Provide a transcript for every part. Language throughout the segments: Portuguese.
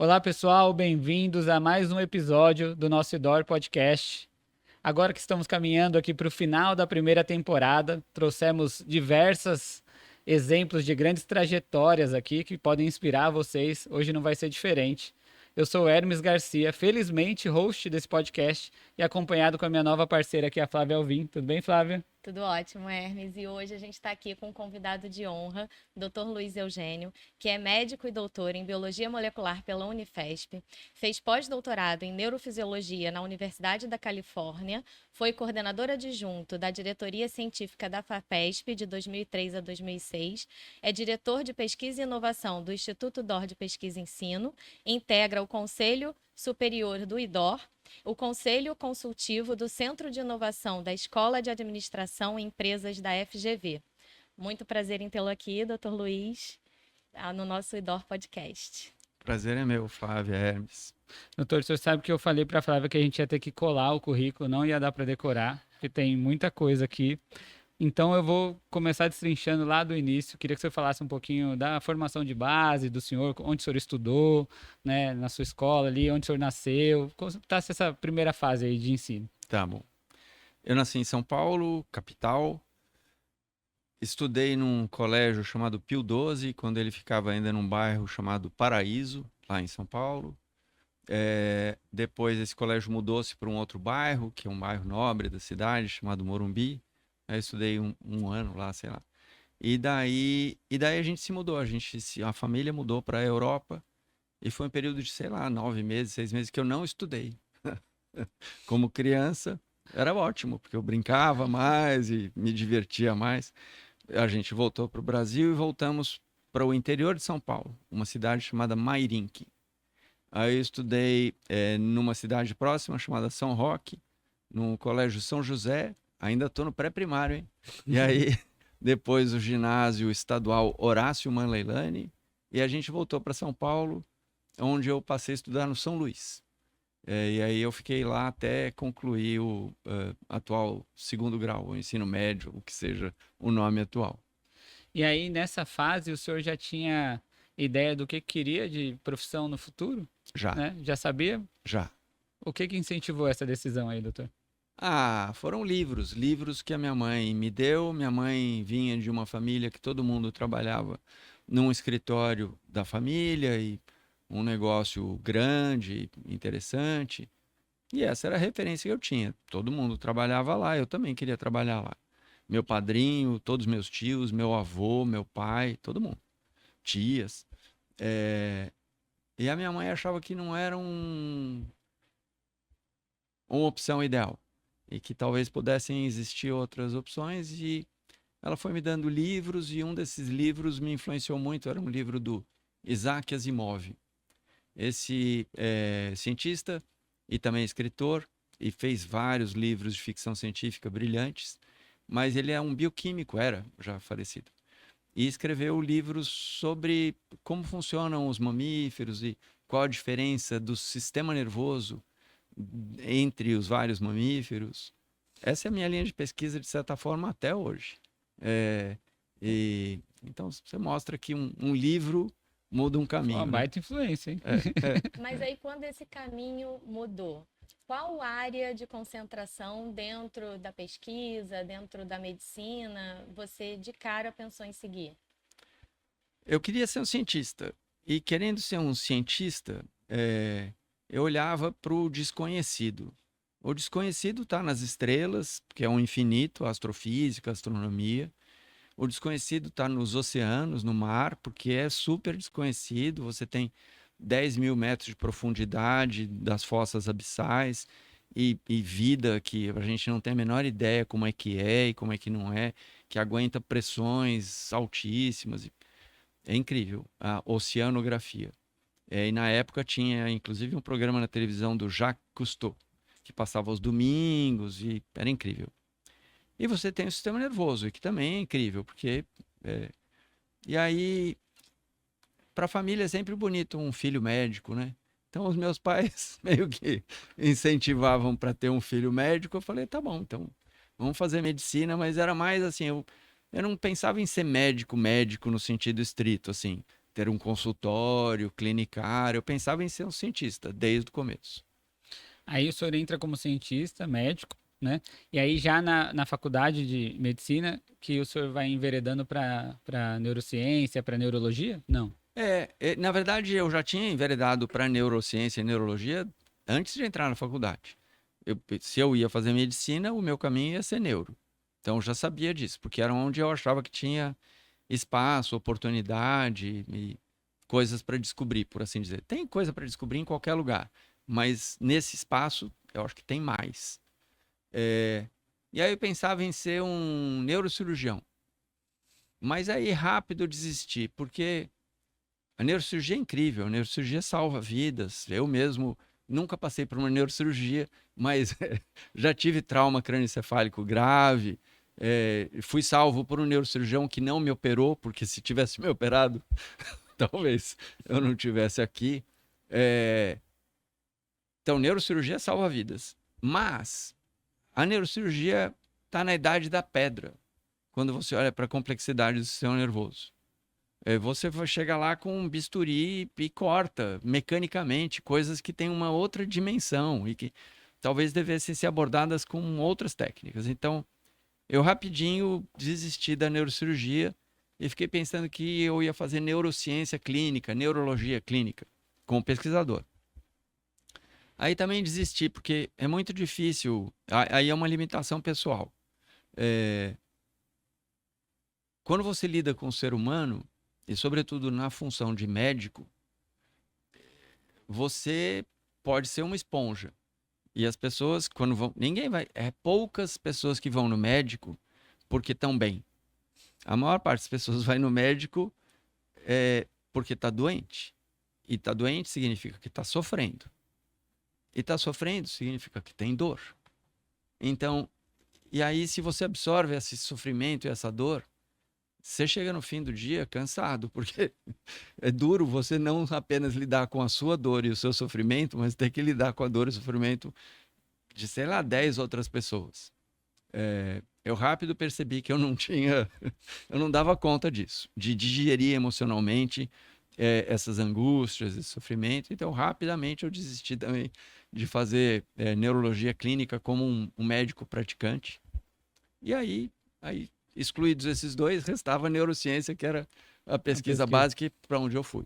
Olá, pessoal, bem-vindos a mais um episódio do nosso Idor Podcast. Agora que estamos caminhando aqui para o final da primeira temporada, trouxemos diversos exemplos de grandes trajetórias aqui que podem inspirar vocês. Hoje não vai ser diferente. Eu sou o Hermes Garcia, felizmente host desse podcast e acompanhado com a minha nova parceira aqui, a Flávia Alvim. Tudo bem, Flávia? Tudo ótimo, Hermes. E hoje a gente está aqui com um convidado de honra, Dr. Luiz Eugênio, que é médico e doutor em Biologia Molecular pela Unifesp, fez pós-doutorado em Neurofisiologia na Universidade da Califórnia, foi coordenador adjunto da diretoria científica da FAPESP de 2003 a 2006, é diretor de pesquisa e inovação do Instituto DOR de Pesquisa e Ensino, integra o Conselho Superior do IDOR, o Conselho Consultivo do Centro de Inovação da Escola de Administração e Empresas da FGV. Muito prazer em tê-lo aqui, Dr. Luiz, no nosso IDOR Podcast. Prazer é meu, Flávia, Hermes. Doutor, o senhor sabe que eu falei para a Flávia que a gente ia ter que colar o currículo, não ia dar para decorar, porque tem muita coisa aqui. Então eu vou começar destrinchando lá do início. Queria que você falasse um pouquinho da formação de base do senhor, onde o senhor estudou, né, na sua escola ali, onde o senhor nasceu. Como está essa primeira fase aí de ensino? Tá bom. Eu nasci em São Paulo, capital. Estudei num colégio chamado Pio XII, quando ele ficava ainda num bairro chamado Paraíso, lá em São Paulo. Depois esse colégio mudou-se para um outro bairro, que é um bairro nobre da cidade, chamado Morumbi. Aí eu estudei um ano lá, sei lá. E daí a gente se mudou, a família mudou para a Europa. E foi um período de, sei lá, 9 meses, 6 meses que eu não estudei. Como criança, era ótimo, porque eu brincava mais e me divertia mais. A gente voltou para o Brasil e voltamos para o interior de São Paulo, uma cidade chamada Mairinque. Aí eu estudei numa cidade próxima chamada São Roque, no Colégio São José. Ainda estou no pré-primário, hein? E aí, depois o ginásio estadual Horácio Manleilani. E a gente voltou para São Paulo, onde eu passei a estudar no São Luís. E aí eu fiquei lá até concluir o atual segundo grau, o ensino médio, o que seja o nome atual. E aí, nessa fase, o senhor já tinha ideia do que queria de profissão no futuro? Já, Né? Já sabia? já. O que incentivou essa decisão aí, doutor? Foram livros que a minha mãe me deu. Minha mãe vinha de uma família que todo mundo trabalhava num escritório da família e um negócio grande, interessante. E essa era a referência que eu tinha. Todo mundo trabalhava lá, eu também queria trabalhar lá. Meu padrinho, todos meus tios, meu avô, meu pai, todo mundo. Tias. E a minha mãe achava que não era uma opção ideal. E que talvez pudessem existir outras opções. E ela foi me dando livros, e um desses livros me influenciou muito. Era um livro do Isaac Asimov. Esse cientista e também escritor, e fez vários livros de ficção científica brilhantes, mas ele é um bioquímico, era já falecido, e escreveu livros sobre como funcionam os mamíferos e qual a diferença do sistema nervoso entre os vários mamíferos. Essa é a minha linha de pesquisa, de certa forma, até hoje. Então, você mostra que um livro muda um caminho. Uma né? baita influência, hein? Mas aí, quando esse caminho mudou, qual área de concentração dentro da pesquisa, dentro da medicina, você de cara pensou em seguir? Eu queria ser um cientista. E querendo ser um cientista, eu olhava para o desconhecido. O desconhecido está nas estrelas, que é um infinito, astrofísica, astronomia. O desconhecido está nos oceanos, no mar, porque é super desconhecido. Você tem 10 mil metros de profundidade das fossas abissais e vida que a gente não tem a menor ideia como é e como é que não é, que aguenta pressões altíssimas. É incrível a oceanografia. E na época tinha inclusive um programa na televisão do Jacques Cousteau, que passava aos domingos e era incrível. E você tem o sistema nervoso, que também é incrível, porque... E aí, para a família é sempre bonito um filho médico, né? Então, os meus pais meio que incentivavam para ter um filho médico. Eu falei, tá bom, então vamos fazer medicina, mas era mais assim, eu não pensava em ser médico no sentido estrito, assim. ter um consultório, clinicar. Eu pensava em ser um cientista desde o começo. Aí o senhor entra como cientista, médico, né? E aí já na faculdade de medicina que o senhor vai enveredando para neurociência, para neurologia? Não. Na verdade, eu já tinha enveredado para neurociência e neurologia antes de entrar na faculdade. Se eu ia fazer medicina, o meu caminho ia ser neuro. Então eu já sabia disso, porque era onde eu achava que tinha espaço, oportunidade e coisas para descobrir, por assim dizer. Tem coisa para descobrir em qualquer lugar, mas nesse espaço eu acho que tem mais. E aí eu pensava em ser um neurocirurgião. Mas aí rápido eu desisti, porque a neurocirurgia é incrível, a neurocirurgia salva vidas. Eu mesmo nunca passei por uma neurocirurgia, mas já tive trauma crânioencefálico grave. Fui salvo por um neurocirurgião que não me operou, porque se tivesse me operado, talvez eu não tivesse aqui. Então, neurocirurgia salva vidas. Mas a neurocirurgia está na idade da pedra, quando você olha para a complexidade do sistema nervoso. Você vai chegar lá com um bisturi e corta mecanicamente coisas que têm uma outra dimensão e que talvez devessem ser abordadas com outras técnicas. Então, eu rapidinho desisti da neurocirurgia e fiquei pensando que eu ia fazer neurociência clínica, neurologia clínica, como pesquisador. Aí também desisti, porque é muito difícil, aí é uma limitação pessoal. Quando você lida com o ser humano, e sobretudo na função de médico, você pode ser uma esponja. E as pessoas, quando vão. Ninguém vai. Poucas pessoas que vão no médico porque estão bem. A maior parte das pessoas vai no médico porque está doente. E está doente significa que está sofrendo. E está sofrendo significa que tem dor. Então, e aí, se você absorve esse sofrimento e essa dor, você chega no fim do dia cansado, porque é duro você não apenas lidar com a sua dor e o seu sofrimento, mas ter que lidar com a dor e o sofrimento de, sei lá, 10 outras pessoas. Eu rápido percebi que eu não dava conta disso, de digerir emocionalmente essas angústias, esse sofrimento. Então, rapidamente eu desisti também de fazer neurologia clínica como um médico praticante. E aí, excluídos esses dois, restava a neurociência, que era a pesquisa básica para onde eu fui.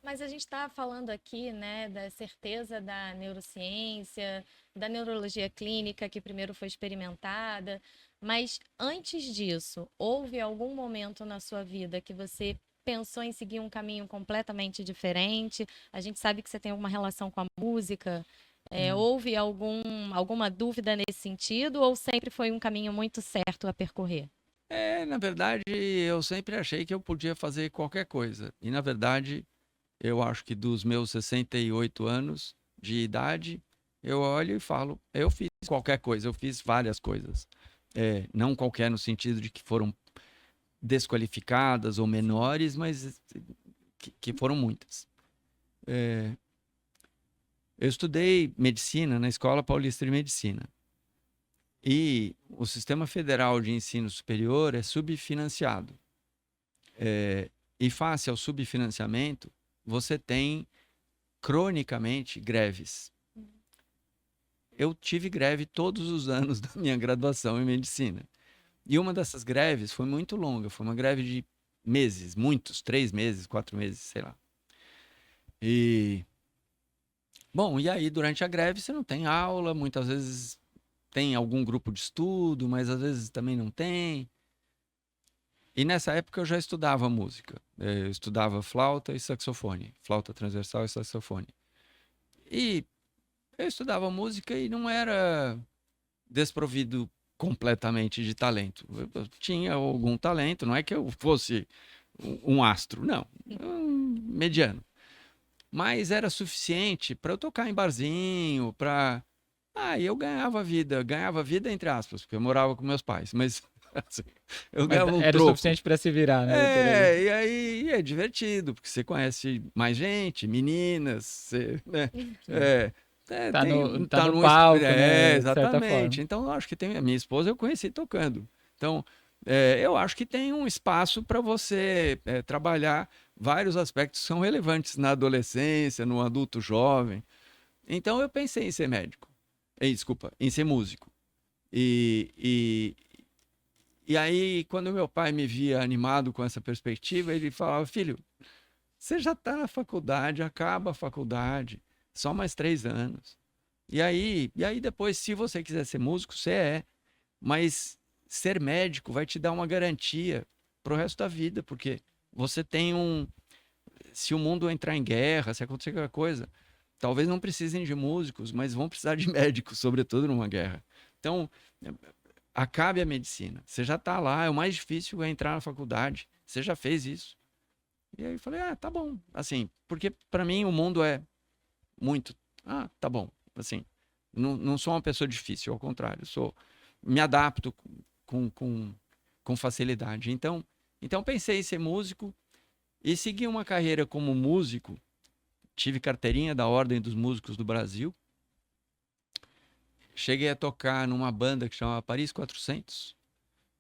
Mas a gente está falando aqui, né, da certeza da neurociência, da neurologia clínica, que primeiro foi experimentada. Mas antes disso, houve algum momento na sua vida que você pensou em seguir um caminho completamente diferente? A gente sabe que você tem alguma relação com a música. Houve alguma dúvida nesse sentido ou sempre foi um caminho muito certo a percorrer? Na verdade, eu sempre achei que eu podia fazer qualquer coisa. E, na verdade, eu acho que dos meus 68 anos de idade, eu olho e falo, eu fiz qualquer coisa, eu fiz várias coisas. Não qualquer no sentido de que foram desqualificadas ou menores, mas que foram muitas. Eu estudei medicina na Escola Paulista de Medicina. E o Sistema Federal de Ensino Superior é subfinanciado. E face ao subfinanciamento, você tem cronicamente greves. Eu tive greve todos os anos da minha graduação em medicina. E uma dessas greves foi muito longa, foi uma greve de meses, muitos, 3 meses, 4 meses, sei lá. Bom, e aí durante a greve você não tem aula, muitas vezes tem algum grupo de estudo, mas às vezes também não tem. E nessa época eu já estudava música. Eu estudava flauta e saxofone, flauta transversal e saxofone. E eu estudava música e não era desprovido completamente de talento. Eu tinha algum talento, não é que eu fosse um astro, não, mediano. Mas era suficiente para eu tocar em barzinho, para... e eu ganhava vida entre aspas, porque eu morava com meus pais, mas assim, eu ganhava um era troco. o suficiente para se virar, né? E aí é divertido, porque você conhece mais gente, meninas, você, né? Tá no palco, né? De certa forma. Exatamente. Então, eu acho que a minha esposa eu conheci tocando. Então, eu acho que tem um espaço para você trabalhar vários aspectos são relevantes na adolescência, no adulto jovem. Então eu pensei em ser médico. Desculpa, em ser músico. E aí, quando meu pai me via animado com essa perspectiva, ele falava: filho, você já está na faculdade, acaba a faculdade, só mais 3 anos. E aí depois, se você quiser ser músico, você é. Mas ser médico vai te dar uma garantia pro resto da vida, porque você tem se o mundo entrar em guerra, se acontecer qualquer coisa, talvez não precisem de músicos, mas vão precisar de médicos, sobretudo numa guerra. Então, acabe a medicina. Você já está lá, o mais difícil é entrar na faculdade. Você já fez isso. E aí eu falei: tá bom. Assim, porque para mim o mundo é muito... tá bom. Assim, não sou uma pessoa difícil, ao contrário. Me adapto com facilidade. Então pensei em ser músico e segui uma carreira como músico. Tive carteirinha da Ordem dos Músicos do Brasil. Cheguei a tocar numa banda que chamava Paris 400,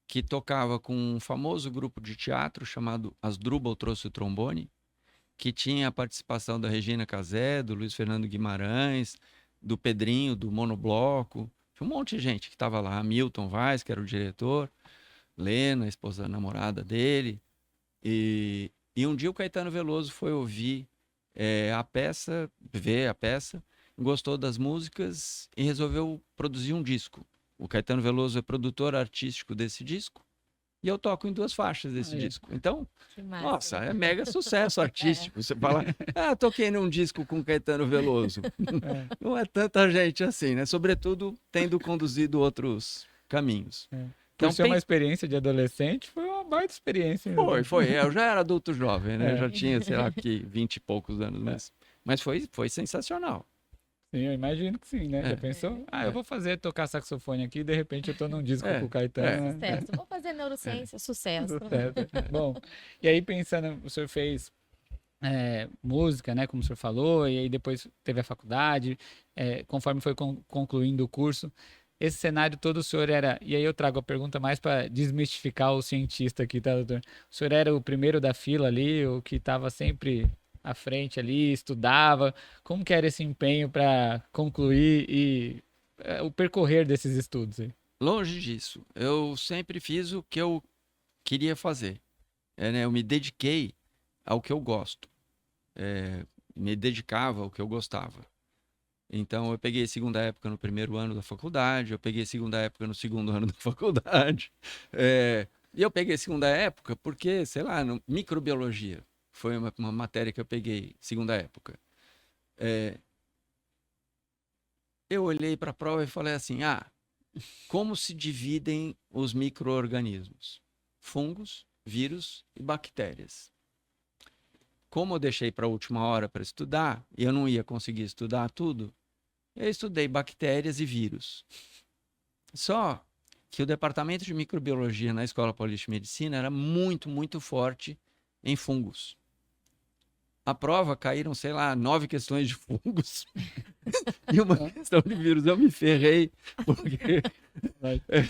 que tocava com um famoso grupo de teatro chamado Asdrubal Trouxe o Trombone, que tinha a participação da Regina Casé, do Luiz Fernando Guimarães, do Pedrinho, do Monobloco. Tinha um monte de gente que estava lá. Milton Vaz, que era o diretor, Lena, a esposa namorada dele. E um dia o Caetano Veloso foi ouvir ver a peça, gostou das músicas e resolveu produzir um disco. O Caetano Veloso é produtor artístico desse disco e eu toco em 2 faixas desse disco. Então, nossa, é mega sucesso artístico. Você fala: toquei num disco com Caetano Veloso. Não é tanta gente assim, né? Sobretudo tendo conduzido outros caminhos. Por ser uma experiência de adolescente, foi uma baita experiência. Foi. Eu já era adulto jovem, né? Já tinha, sei lá, 20 e poucos anos, mas foi sensacional. Sim, eu imagino que sim, né? Já pensou? Eu vou tocar saxofone aqui e de repente eu tô num disco com o Caetano. Sucesso. Vou fazer neurociência, sucesso. Bom, e aí pensando, o senhor fez música, né? Como o senhor falou, e aí depois teve a faculdade, conforme foi concluindo o curso. Esse cenário todo o senhor era... E aí eu trago a pergunta mais para desmistificar o cientista aqui, tá, doutor? O senhor era o primeiro da fila ali, o que estava sempre à frente ali, estudava? Como que era esse empenho para concluir e o percorrer desses estudos aí? Longe disso. Eu sempre fiz o que eu queria fazer. Eu me dediquei ao que eu gosto. Me dedicava ao que eu gostava. Então, eu peguei segunda época no primeiro ano da faculdade, eu peguei segunda época no segundo ano da faculdade. E eu peguei segunda época porque, sei lá, microbiologia foi uma matéria que eu peguei segunda época. Eu olhei para a prova e falei assim: como se dividem os micro-organismos? Fungos, vírus e bactérias. Como eu deixei para a última hora para estudar, e eu não ia conseguir estudar tudo, eu estudei bactérias e vírus. Só que o departamento de microbiologia na Escola Paulista de Medicina era muito, muito forte em fungos. A prova caíram, sei lá, 9 questões de fungos e uma questão de vírus. Eu me ferrei, porque...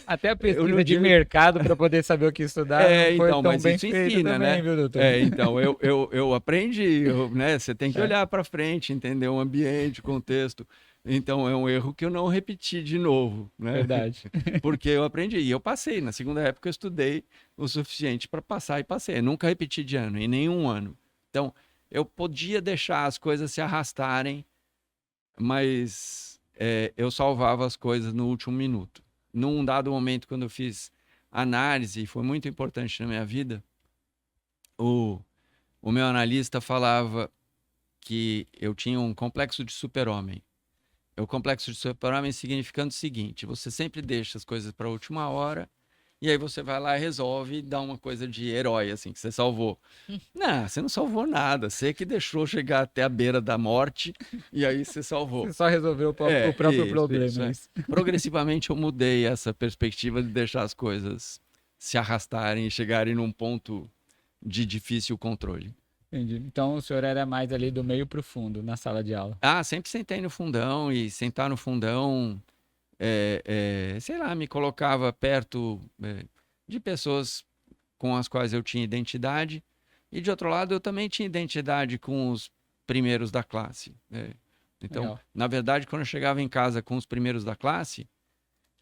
Até a pesquisa de mercado para poder saber o que estudar não foi tão bem feita também, né? Viu, doutor? Então, eu aprendi, né? Você tem que olhar para frente, entender o ambiente, o contexto. Então, é um erro que eu não repeti de novo, né? Verdade. Porque eu aprendi e eu passei. Na segunda época, eu estudei o suficiente para passar e passei. Eu nunca repeti de ano, em nenhum ano. Então, eu podia deixar as coisas se arrastarem, mas eu salvava as coisas no último minuto. Num dado momento, quando eu fiz análise, foi muito importante na minha vida, o meu analista falava que eu tinha um complexo de super-homem. O complexo de super-homem significando o seguinte: você sempre deixa as coisas para a última hora e aí você vai lá e resolve e dá uma coisa de herói, assim, que você salvou. Não, você não salvou nada. Você que deixou chegar até a beira da morte e aí você salvou. Você só resolveu o próprio problema. Isso. Progressivamente eu mudei essa perspectiva de deixar as coisas se arrastarem e chegarem num ponto de difícil controle. Entendi. Então o senhor era mais ali do meio para o fundo, na sala de aula? Sempre sentei no fundão e sentar no fundão, sei lá, me colocava perto de pessoas com as quais eu tinha identidade E de outro lado, eu também tinha identidade com os primeiros da classe, né? Então, Legal. na verdade, quando eu chegava em casa com os primeiros da classe,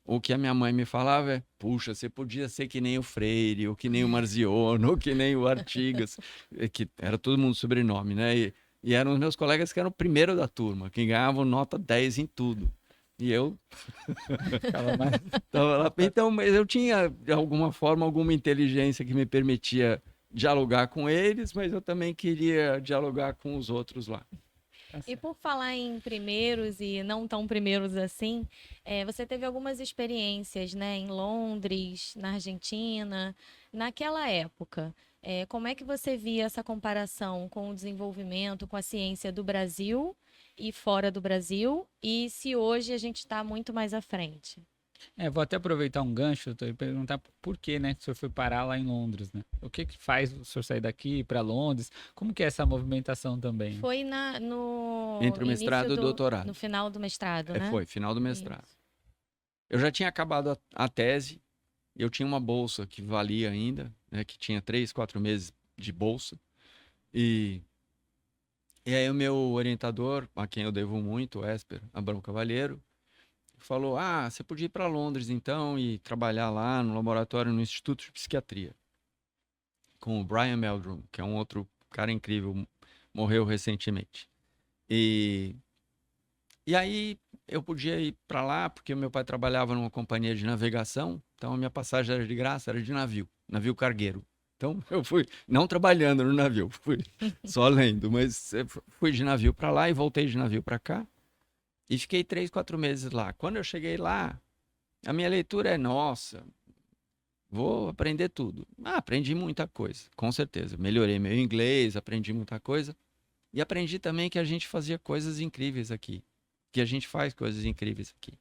o que a minha mãe me falava é: puxa, você podia ser que nem o Freire, ou que nem o Marziano, ou que nem o Artigas, que era todo mundo sobrenome, né? E eram os meus colegas que eram o primeiro da turma, que ganhavam nota 10 em tudo. E eu Tava mais... tava lá. Então, mas eu tinha, de alguma forma, alguma inteligência que me permitia dialogar com eles, mas eu também queria dialogar com os outros lá. E por falar em primeiros e não tão primeiros assim, você teve algumas experiências, né, em Londres, na Argentina, naquela época. Como é que você via essa comparação com o desenvolvimento, com a ciência do Brasil e fora do Brasil? E se hoje a gente está muito mais à frente? Vou até aproveitar um gancho, doutor, e perguntar por que, né, que o senhor foi parar lá em Londres, né? O que que faz o senhor sair daqui para Londres? Como que é essa movimentação também? Foi no Entre o início mestrado e o no doutorado. final do mestrado, né? Foi, final do mestrado. Isso. Eu já tinha acabado a tese, eu tinha uma bolsa que valia ainda, né, que tinha 3, 4 meses de bolsa. E aí o meu orientador, a quem eu devo muito, o Esper Abrão Cavalheiro, falou: ah, você podia ir para Londres então e trabalhar lá no laboratório no Instituto de Psiquiatria com o Brian Meldrum, que é um outro cara incrível, morreu recentemente. E aí eu podia ir para lá porque o meu pai trabalhava numa companhia de navegação, então a minha passagem era de graça, era de navio cargueiro. Então eu fui, não trabalhando no navio, fui só lendo, mas fui de navio para lá e voltei de navio para cá. E fiquei 3, 4 meses lá. Quando eu cheguei lá, a minha leitura é: nossa, vou aprender tudo. Aprendi muita coisa, com certeza. Melhorei meu inglês, aprendi muita coisa. E aprendi também que a gente fazia coisas incríveis aqui. Que a gente faz coisas incríveis aqui.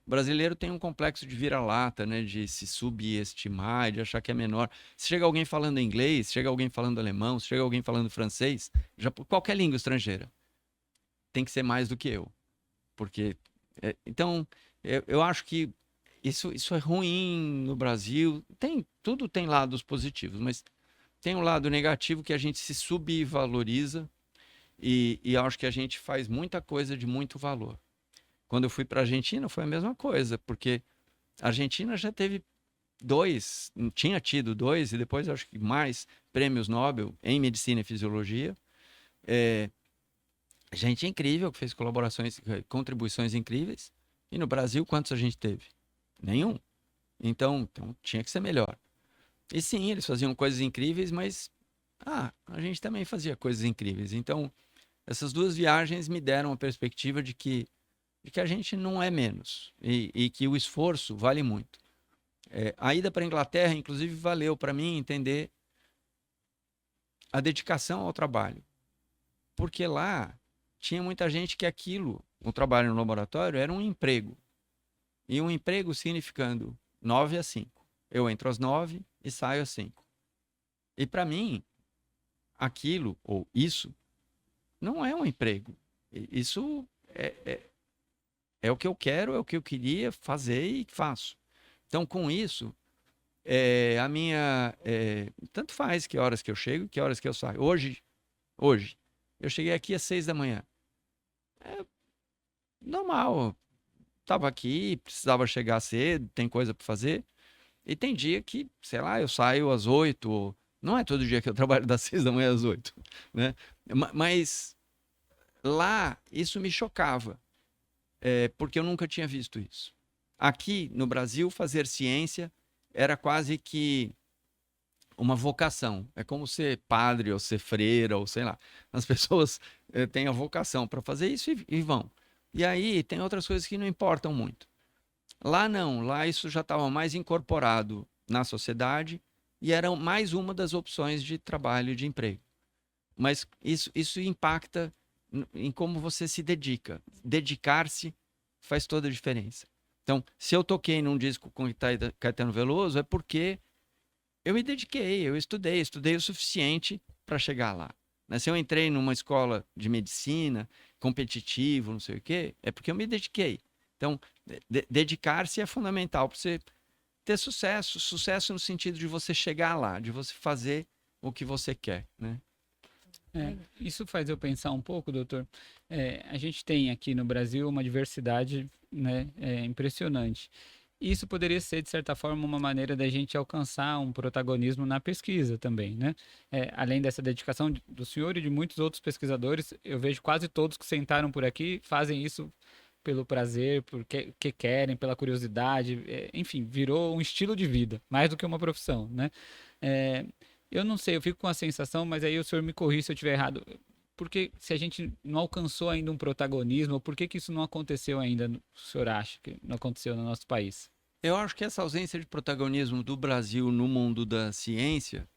O brasileiro tem um complexo de vira-lata, né? De se subestimar, de achar que é menor. Se chega alguém falando inglês, se chega alguém falando alemão, se chega alguém falando francês, qualquer língua estrangeira, tem que ser mais do que eu. Porque, então, eu acho que isso é ruim no Brasil. Tudo tem lados positivos, mas tem um lado negativo que a gente se subvaloriza e eu acho que a gente faz muita coisa de muito valor. Quando eu fui para a Argentina foi a mesma coisa, porque a Argentina já teve tinha tido 2 e depois acho que mais prêmios Nobel em medicina e fisiologia. Gente incrível que fez contribuições incríveis. E no Brasil, quantos a gente teve? Nenhum. Então tinha que ser melhor. E sim, eles faziam coisas incríveis, mas a gente também fazia coisas incríveis. Então, essas 2 viagens me deram a perspectiva de que a gente não é menos e que o esforço vale muito. A ida para a Inglaterra, inclusive, valeu para mim entender a dedicação ao trabalho. Porque lá tinha muita gente que o trabalho no laboratório, era um emprego. E um emprego significando 9 às 5. Eu entro às 9 e saio às 5. E para mim, aquilo, ou isso, não é um emprego. Isso é o que eu quero, é o que eu queria fazer e faço. Então, com isso, a minha... tanto faz que horas que eu chego, que horas que eu saio. Hoje, eu cheguei aqui às 6 da manhã. Normal. Estava aqui, precisava chegar cedo, tem coisa para fazer. E tem dia que, sei lá, eu saio às 8. Não é todo dia que eu trabalho das 6 da manhã às 8, né? Mas lá, isso me chocava, porque eu nunca tinha visto isso. Aqui no Brasil, fazer ciência era quase que uma vocação. É como ser padre ou ser freira, ou sei lá. As pessoas têm a vocação para fazer isso e vão. E aí tem outras coisas que não importam muito. Lá não, lá isso já estava mais incorporado na sociedade e era mais uma das opções de trabalho e de emprego. Mas isso impacta em como você se dedica. Dedicar-se faz toda a diferença. Então, se eu toquei num disco com Caetano Veloso, é porque eu me dediquei, eu estudei o suficiente para chegar lá. Se eu entrei numa escola de medicina, competitivo, não sei o quê, é porque eu me dediquei. Então, dedicar-se é fundamental para você ter sucesso. Sucesso no sentido de você chegar lá, de você fazer o que você quer, né? Isso faz eu pensar um pouco, doutor. A gente tem aqui no Brasil uma diversidade, né, impressionante. Isso poderia ser, de certa forma, uma maneira da gente alcançar um protagonismo na pesquisa também, né? Além dessa dedicação do senhor e de muitos outros pesquisadores, eu vejo quase todos que sentaram por aqui fazem isso pelo prazer, porque que querem, pela curiosidade, enfim, virou um estilo de vida, mais do que uma profissão, né? É, eu não sei, eu fico com a sensação, mas aí o senhor me corrija se eu estiver errado. Porque se a gente não alcançou ainda um protagonismo, por que que isso não aconteceu ainda, o senhor acha que não aconteceu no nosso país? Eu acho que essa ausência de protagonismo do Brasil no mundo da ciência,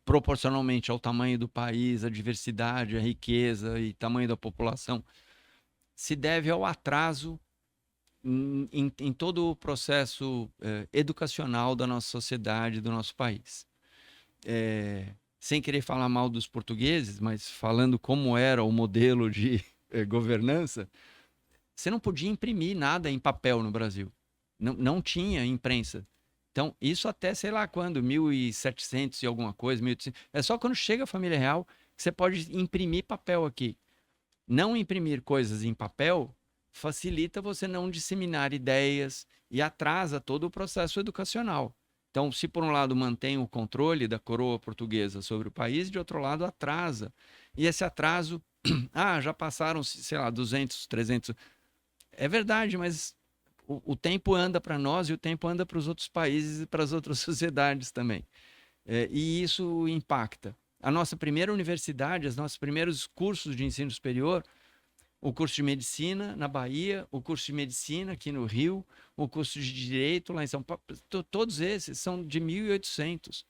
proporcionalmente ao tamanho do país, a diversidade, a riqueza e tamanho da população, se deve ao atraso em todo o processo educacional da nossa sociedade, do nosso país. Sem querer falar mal dos portugueses, mas falando como era o modelo de governança, você não podia imprimir nada em papel no Brasil. Não tinha imprensa. Então, isso até sei lá quando, 1700 e alguma coisa, 1800. É só quando chega a família real que você pode imprimir papel aqui. Não imprimir coisas em papel facilita você não disseminar ideias e atrasa todo o processo educacional. Então, se por um lado mantém o controle da coroa portuguesa sobre o país, de outro lado atrasa. E esse atraso, já passaram, sei lá, 200, 300. É verdade, mas o tempo anda para nós e o tempo anda para os outros países e para as outras sociedades também. E isso impacta. A nossa primeira universidade, os nossos primeiros cursos de ensino superior, o curso de medicina na Bahia, o curso de medicina aqui no Rio, o curso de direito lá em São Paulo, todos esses são de 1800.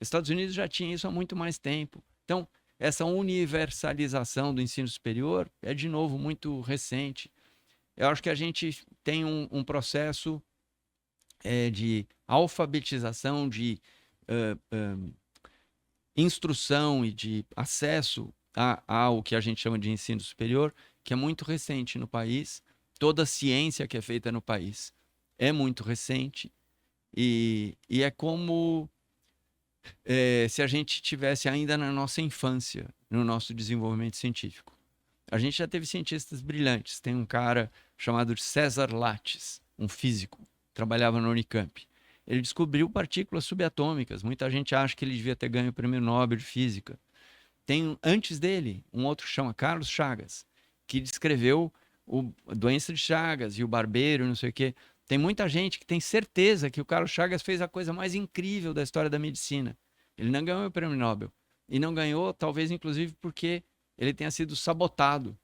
Estados Unidos já tinha isso há muito mais tempo. Então, essa universalização do ensino superior é, de novo, muito recente. Eu acho que a gente tem um processo de alfabetização, de instrução e de acesso ao que a gente chama de ensino superior, que é muito recente no país. Toda a ciência que é feita no país é muito recente e é como se a gente tivesse ainda na nossa infância, no nosso desenvolvimento científico. A gente já teve cientistas brilhantes. Tem um cara chamado César Lattes, um físico, trabalhava na Unicamp. Ele descobriu partículas subatômicas. Muita gente acha que ele devia ter ganho o Prêmio Nobel de Física. Tem, antes dele, um outro que chama Carlos Chagas, que descreveu a doença de Chagas e o barbeiro, não sei o quê. Tem muita gente que tem certeza que o Carlos Chagas fez a coisa mais incrível da história da medicina. Ele não ganhou o Prêmio Nobel. E não ganhou, talvez, inclusive, porque ele tenha sido sabotado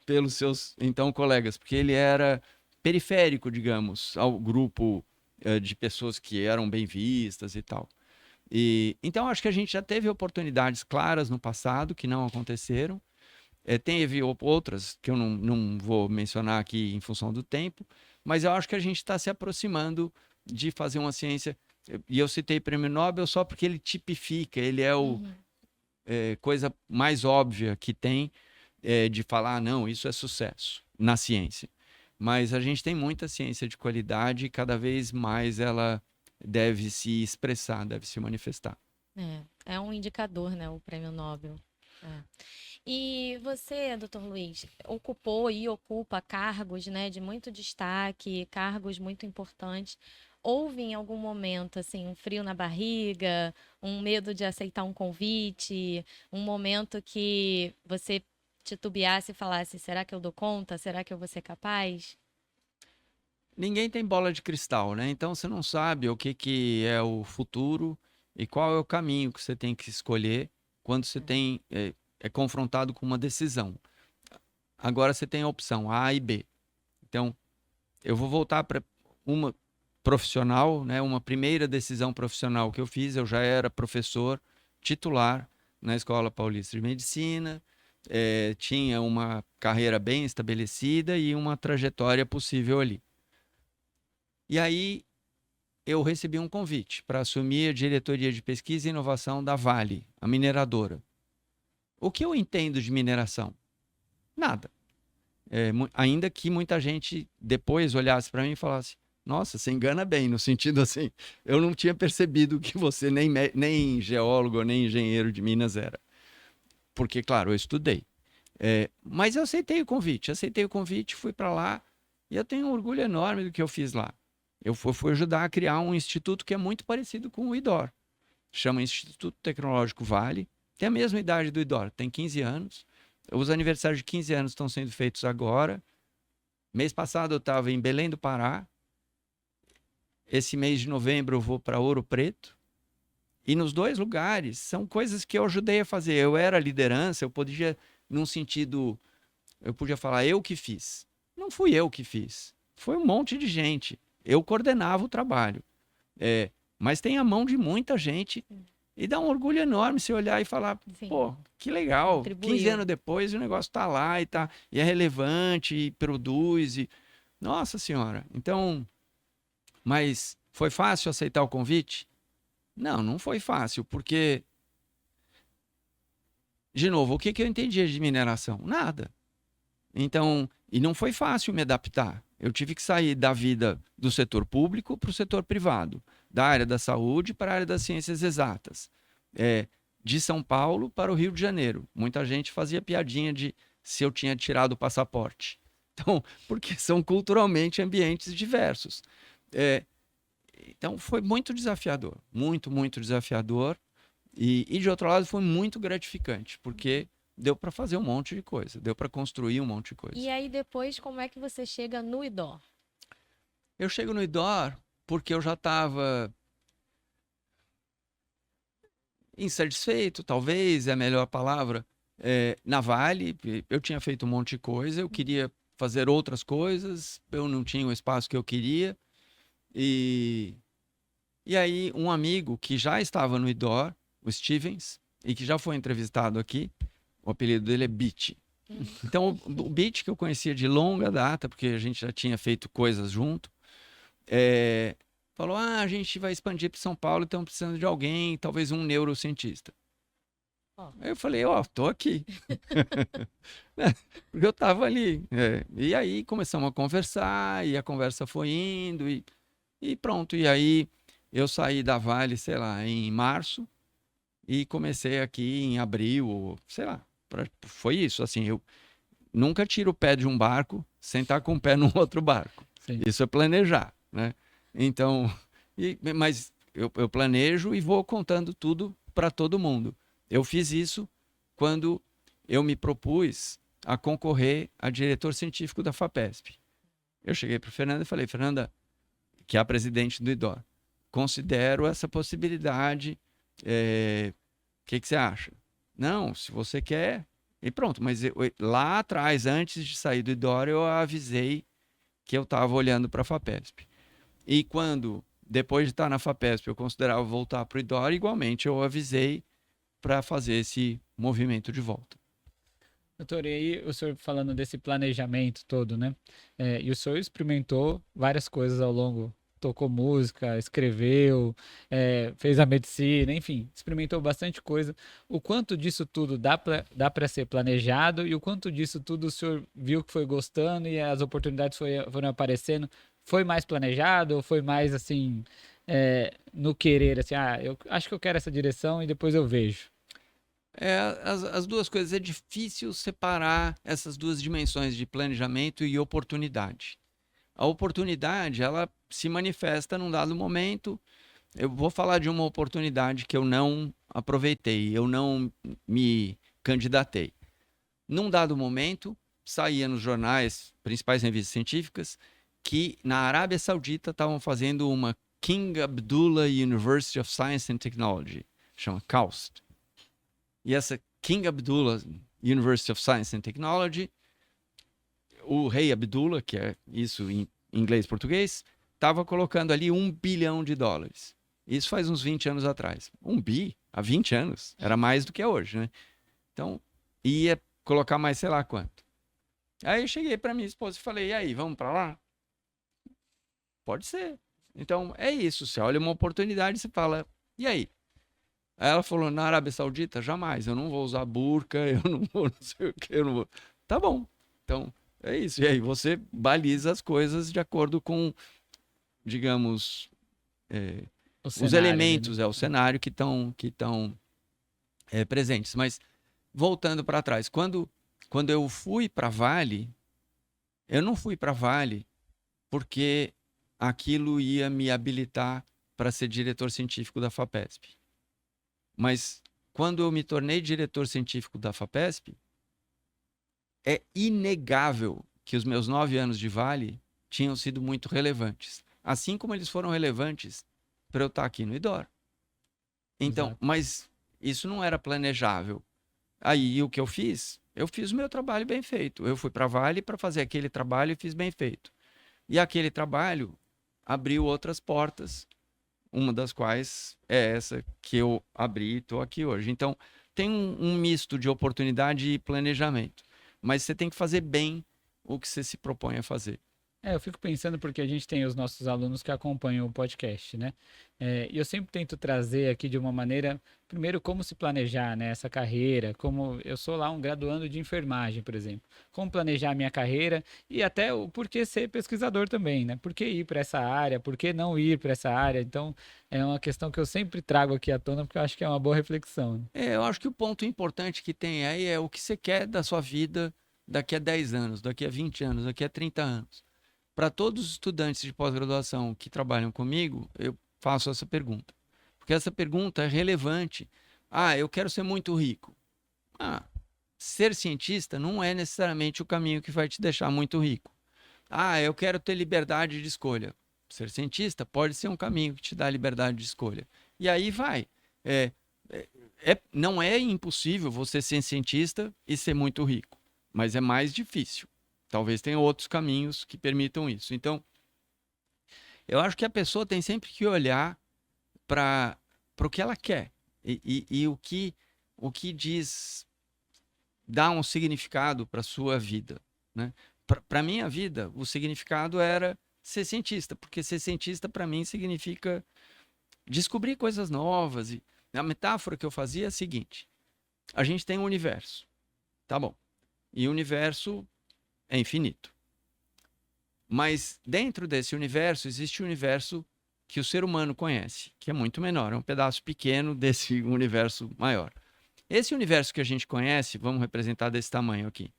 pelos seus, então, colegas, porque ele era periférico, digamos, ao grupo de pessoas que eram bem vistas e tal. Então, acho que a gente já teve oportunidades claras no passado que não aconteceram. Teve outras que eu não vou mencionar aqui em função do tempo, mas eu acho que a gente está se aproximando de fazer uma ciência. E eu citei o Prêmio Nobel só porque ele tipifica, ele é o coisa mais óbvia que tem de falar, não, isso é sucesso na ciência. Mas a gente tem muita ciência de qualidade e cada vez mais ela deve se expressar, deve se manifestar. É um indicador, né, o Prêmio Nobel. E você, doutor Luiz, ocupou e ocupa cargos, né, de muito destaque, cargos muito importantes. Houve em algum momento assim um frio na barriga, um medo de aceitar um convite, um momento que você titubeasse e falasse: será que eu dou conta? Será que eu vou ser capaz? Ninguém tem bola de cristal, né? Então você não sabe o que é o futuro e qual é o caminho que você tem que escolher quando você é confrontado com uma decisão. Agora você tem a opção A e B. Então, eu vou voltar para uma profissional, né? Uma primeira decisão profissional que eu fiz. Eu já era professor titular na Escola Paulista de Medicina, tinha uma carreira bem estabelecida e uma trajetória possível ali. E aí eu recebi um convite para assumir a diretoria de pesquisa e inovação da Vale, a mineradora. O que eu entendo de mineração? Nada. Ainda que muita gente depois olhasse para mim e falasse: Nossa, você engana bem, no sentido assim, eu não tinha percebido que você nem geólogo, nem engenheiro de Minas era. Porque, claro, eu estudei. Mas eu aceitei o convite, fui para lá, e eu tenho um orgulho enorme do que eu fiz lá. Eu fui ajudar a criar um instituto que é muito parecido com o IDOR. Chama Instituto Tecnológico Vale, tem a mesma idade do IDOR, tem 15 anos. Os aniversários de 15 anos estão sendo feitos agora. Mês passado eu estava em Belém do Pará. Esse mês de novembro eu vou para Ouro Preto. E nos dois lugares são coisas que eu ajudei a fazer. Eu era liderança, eu podia, num sentido, eu podia falar eu que fiz. Não fui eu que fiz. Foi um monte de gente. Eu coordenava o trabalho. Mas tem a mão de muita gente. E dá um orgulho enorme você olhar e falar, Sim. pô, que legal. Contribuiu. 15 anos depois o negócio está lá e é relevante e produz. Nossa Senhora. Então, mas foi fácil aceitar o convite? Não, não foi fácil, porque, de novo, o que eu entendia de mineração? Nada. Então, e não foi fácil me adaptar. Eu tive que sair da vida do setor público para o setor privado, da área da saúde para a área das ciências exatas, de São Paulo para o Rio de Janeiro. Muita gente fazia piadinha de se eu tinha tirado o passaporte. Então, porque são culturalmente ambientes diversos. Então, foi muito desafiador, muito, muito desafiador. E de outro lado, foi muito gratificante, porque deu para fazer um monte de coisa, deu para construir um monte de coisa. E aí depois, como é que você chega no IDOR? Eu chego no IDOR porque eu já estava insatisfeito, talvez é a melhor palavra, na Vale. Eu tinha feito um monte de coisa, eu queria fazer outras coisas, eu não tinha o espaço que eu queria. E aí um amigo que já estava no IDOR, o Stevens, e que já foi entrevistado aqui, o apelido dele é Beat. Então o Beat, que eu conhecia de longa data, porque a gente já tinha feito coisas junto, falou, a gente vai expandir para São Paulo, estamos precisando de alguém, talvez um neurocientista. Aí eu falei, tô aqui. Porque eu estava ali. E aí começamos a conversar, e a conversa foi indo, e pronto. E aí eu saí da Vale, sei lá, em março, e comecei aqui em abril, sei lá. Foi isso, assim, eu nunca tiro o pé de um barco sem estar com o pé num outro barco. Sim. Isso é planejar, né? Então, mas eu planejo e vou contando tudo para todo mundo. Eu fiz isso quando eu me propus a concorrer a diretor científico da FAPESP. Eu cheguei para Fernanda e falei, Fernanda, que é a presidente do IDOR, considero essa possibilidade, que você acha? Não, se você quer, e pronto. Mas lá atrás, antes de sair do IDOR, eu avisei que eu estava olhando para a FAPESP. E quando, depois de estar na FAPESP, eu considerava voltar para o IDOR, igualmente eu avisei para fazer esse movimento de volta. Doutor, e aí o senhor falando desse planejamento todo, né? E o senhor experimentou várias coisas ao longo, tocou música, escreveu, fez a medicina, enfim, experimentou bastante coisa. O quanto disso tudo dá para ser planejado e o quanto disso tudo o senhor viu que foi gostando e as oportunidades foram aparecendo? Foi mais planejado ou foi mais assim, no querer, assim, eu acho que eu quero essa direção e depois eu vejo? As duas coisas, é difícil separar essas duas dimensões de planejamento e oportunidade. A oportunidade, ela se manifesta num dado momento. Eu vou falar de uma oportunidade que eu não aproveitei, eu não me candidatei. Num dado momento, saía nos jornais, principais revistas científicas, que na Arábia Saudita estavam fazendo uma King Abdullah University of Science and Technology, chama KAUST. E essa King Abdullah University of Science and Technology, o rei Abdullah, que é isso em inglês e português, estava colocando ali $1 bilhão. Isso faz uns 20 anos atrás. 1 bi, há 20 anos, era mais do que é hoje, né? Então, ia colocar mais sei lá quanto. Aí eu cheguei para minha esposa e falei, e aí, vamos para lá? Pode ser. Então, é isso. Você olha uma oportunidade e você fala, e aí? Aí ela falou, na Arábia Saudita, jamais. Eu não vou usar burca, eu não vou não sei o que, eu não vou... Tá bom. Então, é isso. E aí você baliza as coisas de acordo com digamos, O os cenário ali, elementos, né? o cenário que estão presentes. Mas voltando para trás, quando eu fui para Vale, eu não fui para Vale porque aquilo ia me habilitar para ser diretor científico da FAPESP. Mas quando eu me tornei diretor científico da FAPESP, é inegável que os meus 9 anos de Vale tinham sido muito relevantes. Assim como eles foram relevantes para eu estar aqui no IDOR. Então, Exato. mas isso não era planejável. Aí o que eu fiz? Eu fiz o meu trabalho bem feito. Eu fui para Vale para fazer aquele trabalho e fiz bem feito. E aquele trabalho abriu outras portas, uma das quais é essa que eu abri e estou aqui hoje. Então, tem um misto de oportunidade e planejamento. Mas você tem que fazer bem o que você se propõe a fazer. Eu fico pensando porque a gente tem os nossos alunos que acompanham o podcast, né? E eu sempre tento trazer aqui de uma maneira, primeiro, como se planejar, né, essa carreira, como eu sou lá um graduando de enfermagem, por exemplo, como planejar a minha carreira e até o porquê ser pesquisador também, né? Por que ir para essa área, por que não ir para essa área? Então, é uma questão que eu sempre trago aqui à tona porque eu acho que é uma boa reflexão, né? Eu acho que o ponto importante que tem aí é o que você quer da sua vida daqui a 10 anos, daqui a 20 anos, daqui a 30 anos. Para todos os estudantes de pós-graduação que trabalham comigo, eu faço essa pergunta. Porque essa pergunta é relevante. Eu quero ser muito rico. Ser cientista não é necessariamente o caminho que vai te deixar muito rico. Eu quero ter liberdade de escolha. Ser cientista pode ser um caminho que te dá liberdade de escolha. E aí vai. Não é impossível você ser cientista e ser muito rico, mas é mais difícil. Talvez tenha outros caminhos que permitam isso. Então, eu acho que a pessoa tem sempre que olhar para o que ela quer e o que dá um significado para a sua vida, né? Para a minha vida, o significado era ser cientista, porque ser cientista para mim significa descobrir coisas novas. E a metáfora que eu fazia é a seguinte: a gente tem um universo, tá bom? E o universo é infinito. Mas dentro desse universo existe o universo que o ser humano conhece, que é muito menor, é um pedaço pequeno desse universo maior. Esse universo que a gente conhece, vamos representar desse tamanho aqui,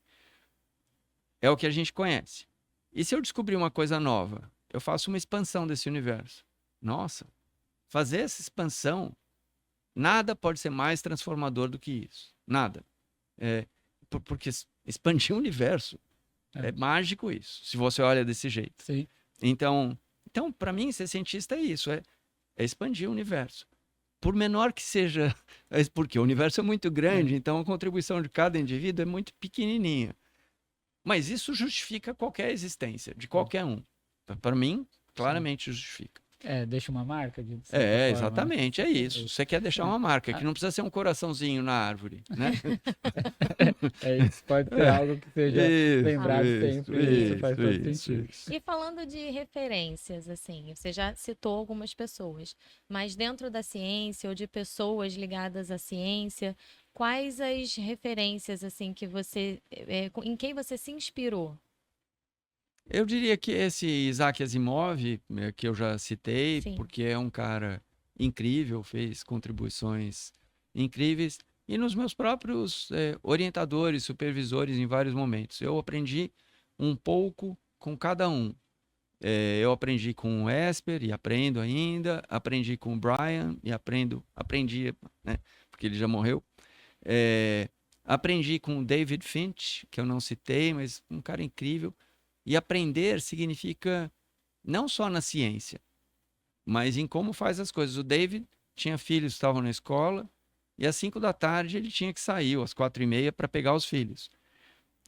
é o que a gente conhece. E se eu descobrir uma coisa nova, eu faço uma expansão desse universo. Nossa, fazer essa expansão, nada pode ser mais transformador do que isso. Nada. Porque expandir o universo é mágico isso, se você olha desse jeito. Sim. Então para mim, ser cientista é isso, é expandir o universo. Por menor que seja, porque o universo é muito grande, então a contribuição de cada indivíduo é muito pequenininha. Mas isso justifica qualquer existência, de qualquer um. Para mim, claramente justifica. Deixa uma marca de certa forma, Exatamente, né? é isso. Você quer deixar uma marca, que não precisa ser um coraçãozinho na árvore, né? Isso pode ser algo que seja lembrado sempre, isso faz todo sentido. E falando de referências, assim, você já citou algumas pessoas, mas dentro da ciência ou de pessoas ligadas à ciência, quais as referências, assim, que você, em quem você se inspirou? Eu diria que esse Isaac Asimov, que eu já citei, Sim. porque é um cara incrível, fez contribuições incríveis, e nos meus próprios orientadores, supervisores em vários momentos. Eu aprendi um pouco com cada um. Eu aprendi com o Esper e aprendo ainda, aprendi com o Brian e aprendi, né, porque ele já morreu. Aprendi com o David Finch, que eu não citei, mas um cara incrível. E aprender significa não só na ciência, mas em como faz as coisas. O David tinha filhos que estavam na escola e às 5 da tarde ele tinha que sair, às 4:30, para pegar os filhos.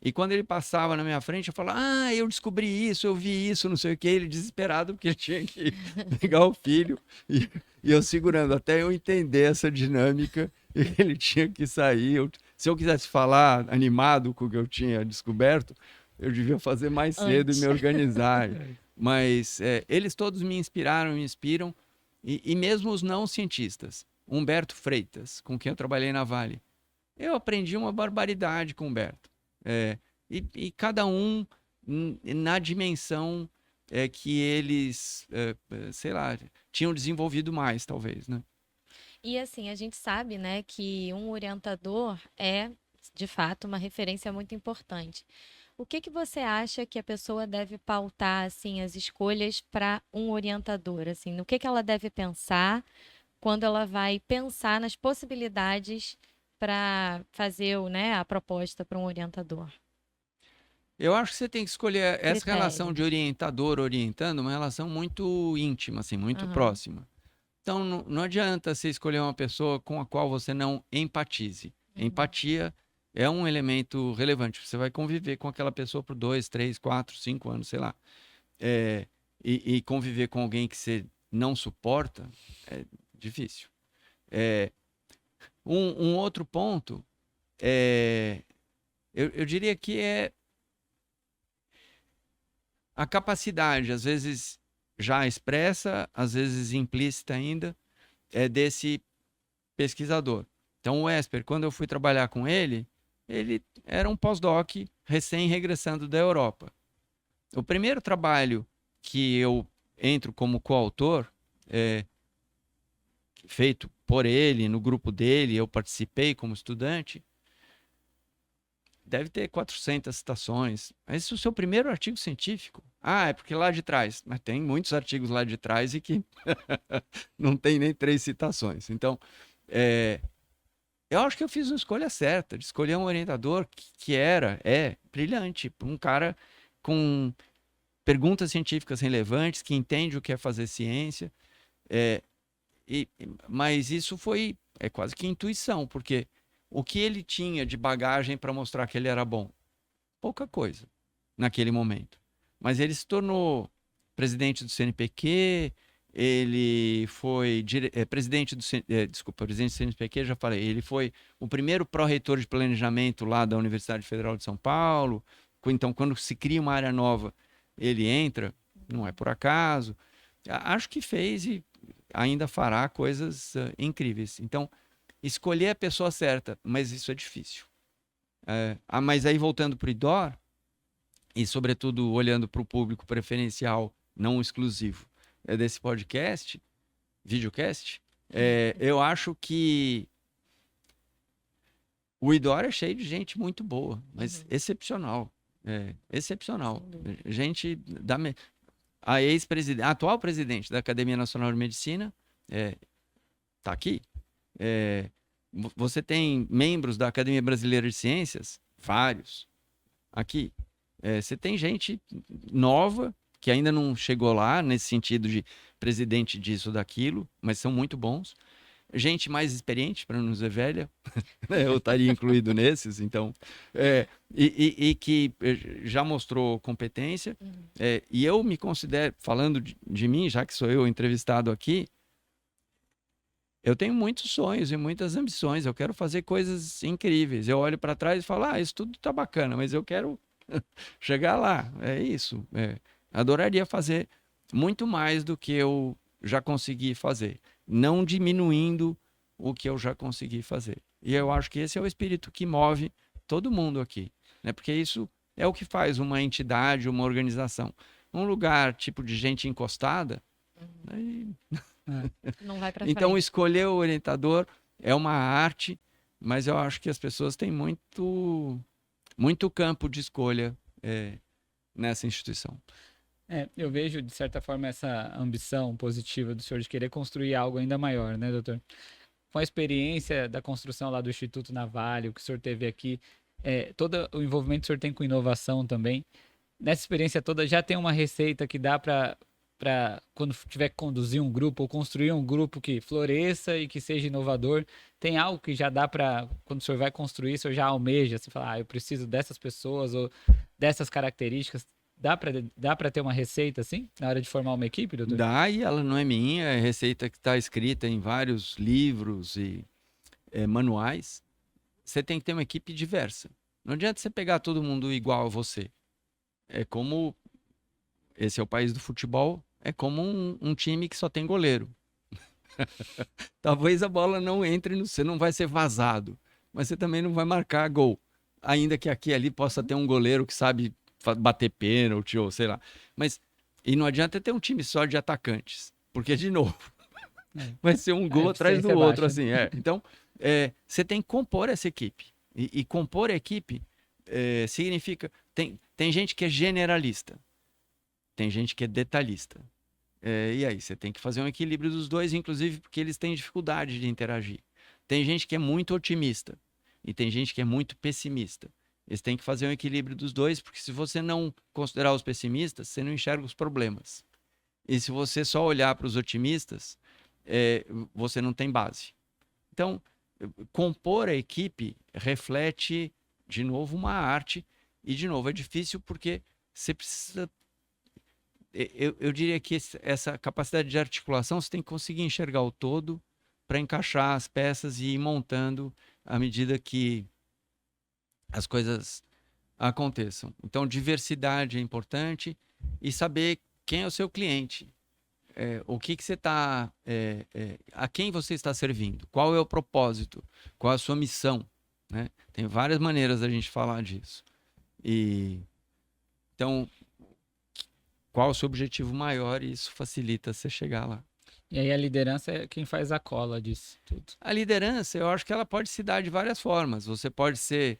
E quando ele passava na minha frente, eu falava, eu descobri isso, eu vi isso, não sei o quê. Ele desesperado porque ele tinha que pegar o filho e eu segurando até eu entender essa dinâmica. E ele tinha que sair. Se eu quisesse falar animado com o que eu tinha descoberto, eu devia fazer mais cedo e me organizar. Mas eles todos me inspiraram, me inspiram. E mesmo os não cientistas. Humberto Freitas, com quem eu trabalhei na Vale. Eu aprendi uma barbaridade com o Humberto. E cada um na dimensão é que eles, sei lá, tinham desenvolvido mais, talvez, né? E assim, a gente sabe, né, que um orientador é, de fato, uma referência muito importante. O que que você acha que a pessoa deve pautar, assim, as escolhas para um orientador, assim, no que ela deve pensar quando ela vai pensar nas possibilidades para fazer, né, a proposta para um orientador? Eu acho que você tem que escolher essa relação de Critérios. orientador orientando, uma relação muito íntima, assim, muito Aham. próxima. Então, não adianta você escolher uma pessoa com a qual você não empatize. Uhum. Empatia é um elemento relevante. Você vai conviver com aquela pessoa por 2, 3, 4, 5 anos, sei lá. É, e conviver com alguém que você não suporta é difícil. É, um outro ponto, é, eu diria que é a capacidade, às vezes já expressa, às vezes implícita ainda, desse pesquisador. Então, o Esper, quando eu fui trabalhar com ele era um pós-doc recém-regressando da Europa. O primeiro trabalho que eu entro como coautor, feito por ele, no grupo dele, eu participei como estudante, deve ter 400 citações. Mas esse é o seu primeiro artigo científico. Ah, é porque lá de trás. Mas tem muitos artigos lá de trás e que não tem nem 3 citações. Então, eu acho que eu fiz uma escolha certa, de escolher um orientador que é brilhante, um cara com perguntas científicas relevantes, que entende o que é fazer ciência. É, mas isso foi quase que intuição, porque o que ele tinha de bagagem para mostrar que ele era bom? Pouca coisa naquele momento. Mas ele se tornou presidente do CNPq, ele foi presidente presidente do CNPq, já falei, ele foi o primeiro pró-reitor de planejamento lá da Universidade Federal de São Paulo. Então, quando se cria uma área nova, ele entra, não é por acaso. Acho que fez e ainda fará coisas incríveis. Então, escolher a pessoa certa, mas isso é difícil. Mas aí, voltando para o IDOR, e sobretudo olhando para o público preferencial, não exclusivo, desse podcast, videocast, eu acho que o IDOR é cheio de gente muito boa, mas excepcional. Excepcional. Gente da... A atual presidente da Academia Nacional de Medicina está aqui. Você tem membros da Academia Brasileira de Ciências, vários, aqui. Você tem gente nova, que ainda não chegou lá, nesse sentido de presidente disso ou daquilo, mas são muito bons. Gente mais experiente, para não dizer velha, eu estaria incluído nesses, então. E que já mostrou competência. E eu me considero, falando de mim, já que sou eu entrevistado aqui, eu tenho muitos sonhos e muitas ambições. Eu quero fazer coisas incríveis. Eu olho para trás e falo, isso tudo tá bacana, mas eu quero chegar lá. É isso. Adoraria fazer muito mais do que eu já consegui fazer, não diminuindo o que eu já consegui fazer. E eu acho que esse é o espírito que move todo mundo aqui, né? Porque isso é o que faz uma entidade, uma organização. Um lugar tipo de gente encostada, aí... Não vai para Então, frente. escolher o orientador é uma arte, mas eu acho que as pessoas têm muito campo de escolha nessa instituição. Eu vejo, de certa forma, essa ambição positiva do senhor de querer construir algo ainda maior, né, doutor? Com a experiência da construção lá do Instituto Navalio, que o senhor teve aqui, todo o envolvimento que o senhor tem com inovação também, nessa experiência toda já tem uma receita que dá para quando tiver que conduzir um grupo ou construir um grupo que floresça e que seja inovador, tem algo que já dá para, quando o senhor vai construir, o senhor já almeja, você fala, eu preciso dessas pessoas ou dessas características. Dá para ter uma receita assim, na hora de formar uma equipe, doutor? Dá, e ela não é minha, é receita que está escrita em vários livros e manuais. Você tem que ter uma equipe diversa. Não adianta você pegar todo mundo igual a você. É como... Esse é o país do futebol, é como um time que só tem goleiro. Talvez a bola não entre, você não vai ser vazado, mas você também não vai marcar gol. Ainda que aqui e ali possa ter um goleiro que sabe bater pênalti ou sei lá. Mas E não adianta ter um time só de atacantes, porque, de novo, vai ser um A gol atrás do eficiência é outro, baixa. assim. Então, você tem que compor essa equipe. E compor a equipe significa... Tem gente que é generalista, tem gente que é detalhista. E aí, você tem que fazer um equilíbrio dos dois, inclusive porque eles têm dificuldade de interagir. Tem gente que é muito otimista e tem gente que é muito pessimista. Eles têm que fazer um equilíbrio dos dois, porque se você não considerar os pessimistas, você não enxerga os problemas. E se você só olhar para os otimistas, você não tem base. Então, compor a equipe reflete, de novo, uma arte. E, de novo, é difícil porque você precisa... Eu diria que essa capacidade de articulação, você tem que conseguir enxergar o todo para encaixar as peças e ir montando à medida que as coisas aconteçam. Então, diversidade é importante e saber quem é o seu cliente. O que você está... a quem você está servindo? Qual é o propósito? Qual é a sua missão? Né? Tem várias maneiras da gente falar disso. Então, qual é o seu objetivo maior? E isso facilita você chegar lá. E aí a liderança é quem faz a cola disso tudo. A liderança, eu acho que ela pode se dar de várias formas. Você pode ser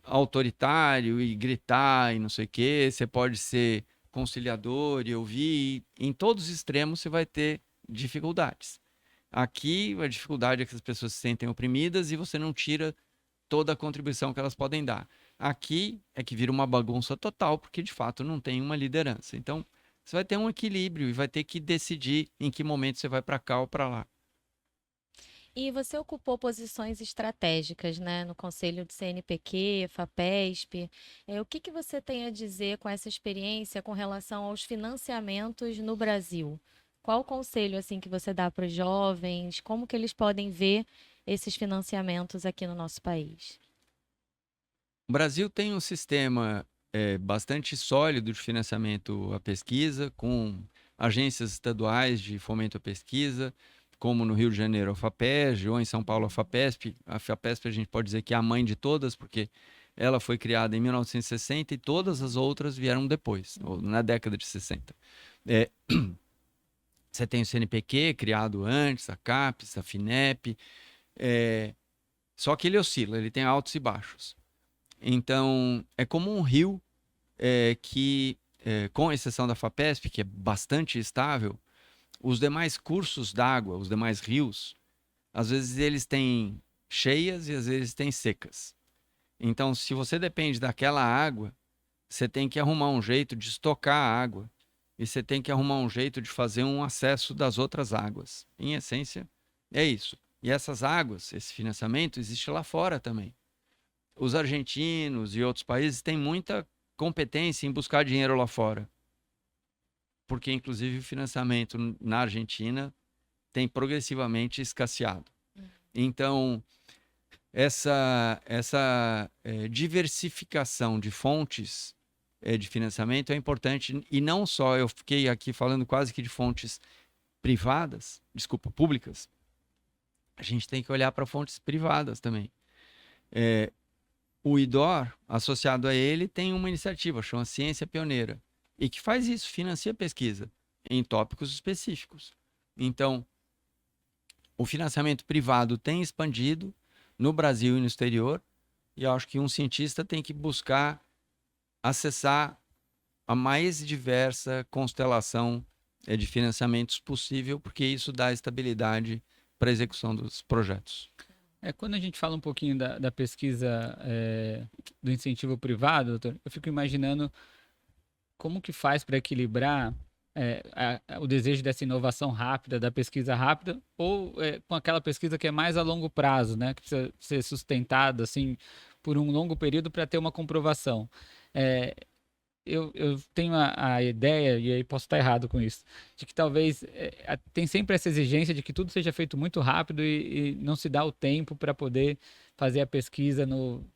autoritário e gritar e não sei o quê. Você pode ser conciliador e ouvir. Em todos os extremos você vai ter dificuldades. Aqui a dificuldade é que as pessoas se sentem oprimidas e você não tira toda a contribuição que elas podem dar. Aqui é que vira uma bagunça total, porque de fato não tem uma liderança. Então, você vai ter um equilíbrio e vai ter que decidir em que momento você vai para cá ou para lá. E você ocupou posições estratégicas, né, no Conselho do CNPq, FAPESP. O que você tem a dizer com essa experiência com relação aos financiamentos no Brasil? Qual o conselho assim que você dá para os jovens? Como que eles podem ver esses financiamentos aqui no nosso país? O Brasil tem um sistema bastante sólido de financiamento à pesquisa, com agências estaduais de fomento à pesquisa, como no Rio de Janeiro a FAPESP, ou em São Paulo a FAPESP. A FAPESP a gente pode dizer que é a mãe de todas, porque ela foi criada em 1960 e todas as outras vieram depois, ou na década de 60. Você tem o CNPq, criado antes, a CAPES, a FINEP, só que ele oscila, ele tem altos e baixos. Então, é como um rio que, com exceção da FAPESP, que é bastante estável, os demais cursos d'água, os demais rios, às vezes eles têm cheias e às vezes têm secas. Então, se você depende daquela água, você tem que arrumar um jeito de estocar a água e você tem que arrumar um jeito de fazer um acesso das outras águas. Em essência, é isso. E essas águas, esse financiamento, existe lá fora também. Os argentinos e outros países têm muita competência em buscar dinheiro lá fora. Porque, inclusive, o financiamento na Argentina tem progressivamente escasseado. Então, essa diversificação de fontes de financiamento é importante. E não só, eu fiquei aqui falando quase que de fontes públicas. A gente tem que olhar para fontes privadas também. O IDOR, associado a ele, tem uma iniciativa, chama Ciência Pioneira, e que faz isso, financia pesquisa em tópicos específicos. Então, o financiamento privado tem expandido no Brasil e no exterior, e eu acho que um cientista tem que buscar acessar a mais diversa constelação de financiamentos possível, porque isso dá estabilidade para a execução dos projetos. Quando a gente fala um pouquinho da pesquisa do incentivo privado, doutor, eu fico imaginando como que faz para equilibrar o desejo dessa inovação rápida, da pesquisa rápida, ou com aquela pesquisa que é mais a longo prazo, né? Que precisa ser sustentada assim, por um longo período para ter uma comprovação. Eu tenho a ideia, e aí posso estar errado com isso, de que talvez tem sempre essa exigência de que tudo seja feito muito rápido e não se dá o tempo para poder fazer a pesquisa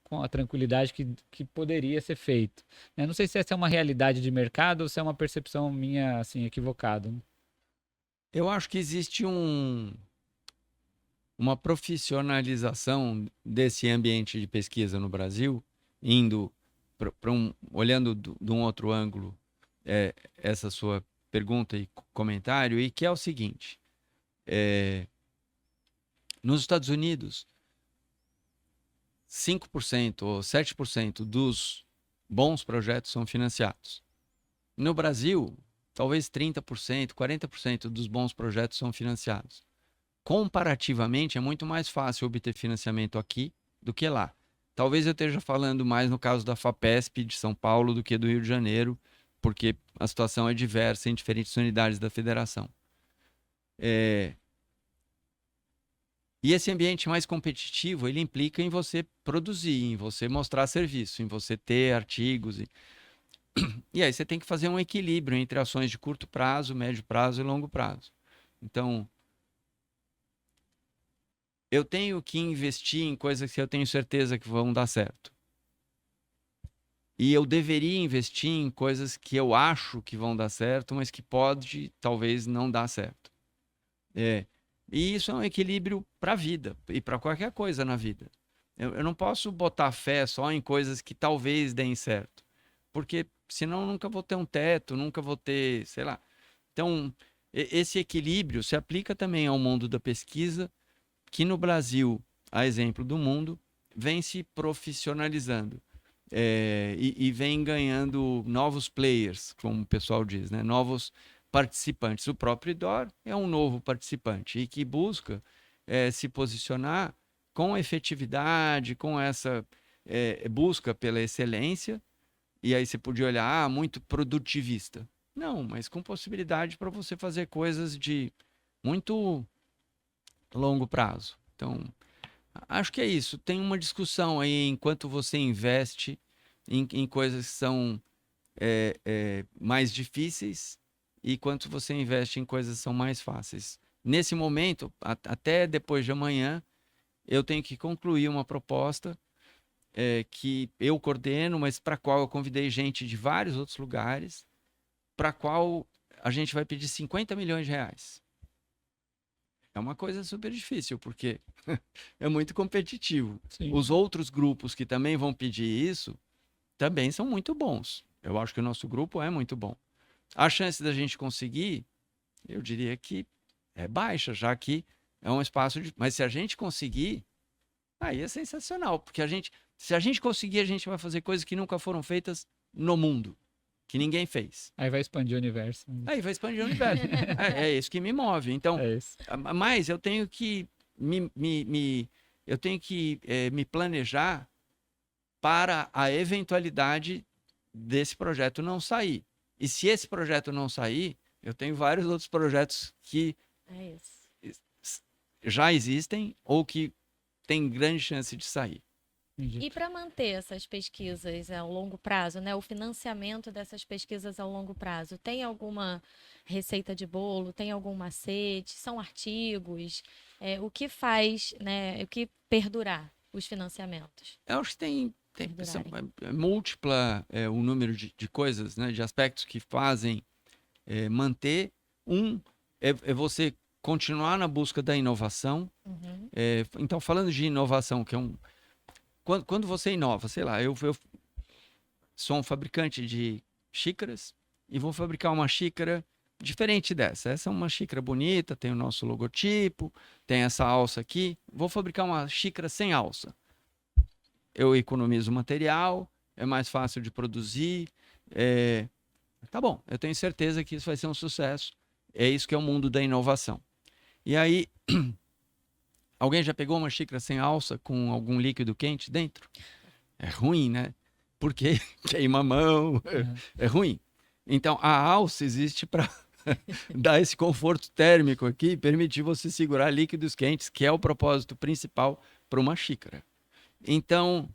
com a tranquilidade que poderia ser feito. Eu não sei se essa é uma realidade de mercado ou se é uma percepção minha assim, equivocada. Eu acho que existe uma profissionalização desse ambiente de pesquisa no Brasil, olhando de um outro ângulo essa sua pergunta e comentário, e que é o seguinte. Nos Estados Unidos, 5% ou 7% dos bons projetos são financiados. No Brasil, talvez 30%, 40% dos bons projetos são financiados. Comparativamente, é muito mais fácil obter financiamento aqui do que lá. Talvez eu esteja falando mais no caso da FAPESP de São Paulo do que do Rio de Janeiro, porque a situação é diversa em diferentes unidades da federação. E esse ambiente mais competitivo, ele implica em você produzir, em você mostrar serviço, em você ter artigos. E aí você tem que fazer um equilíbrio entre ações de curto prazo, médio prazo e longo prazo. Então, eu tenho que investir em coisas que eu tenho certeza que vão dar certo. E eu deveria investir em coisas que eu acho que vão dar certo, mas que pode, talvez, não dar certo. E isso é um equilíbrio para a vida e para qualquer coisa na vida. Eu não posso botar fé só em coisas que talvez deem certo, porque senão eu nunca vou ter um teto, nunca vou ter, sei lá. Então, esse equilíbrio se aplica também ao mundo da pesquisa, que no Brasil, a exemplo do mundo, vem se profissionalizando e vem ganhando novos players, como o pessoal diz, né? Novos participantes. O próprio IDOR é um novo participante e que busca se posicionar com efetividade, com essa busca pela excelência. E aí você podia olhar, muito produtivista. Não, mas com possibilidade para você fazer coisas de muito longo prazo. Então, acho que é isso. Tem uma discussão aí enquanto você investe em coisas que são mais difíceis e quanto você investe em coisas que são mais fáceis. Nesse momento, até depois de amanhã, eu tenho que concluir uma proposta que eu coordeno, mas para a qual eu convidei gente de vários outros lugares, para a qual a gente vai pedir 50 milhões de reais. É uma coisa super difícil, porque é muito competitivo. Sim. Os outros grupos que também vão pedir isso também são muito bons. Eu acho que o nosso grupo é muito bom. A chance da gente conseguir, eu diria que é baixa, já que é um espaço de... Mas se a gente conseguir, aí é sensacional, porque se a gente conseguir, a gente vai fazer coisas que nunca foram feitas no mundo, que ninguém fez. Aí vai expandir o universo. Aí vai expandir o universo. É isso que me move. Então, isso. mas eu tenho que me planejar para a eventualidade desse projeto não sair. E se esse projeto não sair, eu tenho vários outros projetos que já existem ou que têm grande chance de sair. E para manter essas pesquisas a longo prazo, né, o financiamento dessas pesquisas a longo prazo, tem alguma receita de bolo, tem algum macete, são artigos, o que faz, né, o que perdurar os financiamentos? Eu acho que tem múltipla o número de coisas, né, de aspectos que fazem manter. É você continuar na busca da inovação. Uhum. Então, falando de inovação, que é quando você inova, sei lá, eu sou um fabricante de xícaras e vou fabricar uma xícara diferente dessa. Essa é uma xícara bonita, tem o nosso logotipo, tem essa alça aqui. Vou fabricar uma xícara sem alça. Eu economizo material, é mais fácil de produzir. Tá bom, eu tenho certeza que isso vai ser um sucesso. É isso que é o mundo da inovação. E aí, alguém já pegou uma xícara sem alça com algum líquido quente dentro? É ruim, né? Porque queima a mão, é ruim. Então, a alça existe para dar esse conforto térmico aqui, permitir você segurar líquidos quentes, que é o propósito principal para uma xícara. Então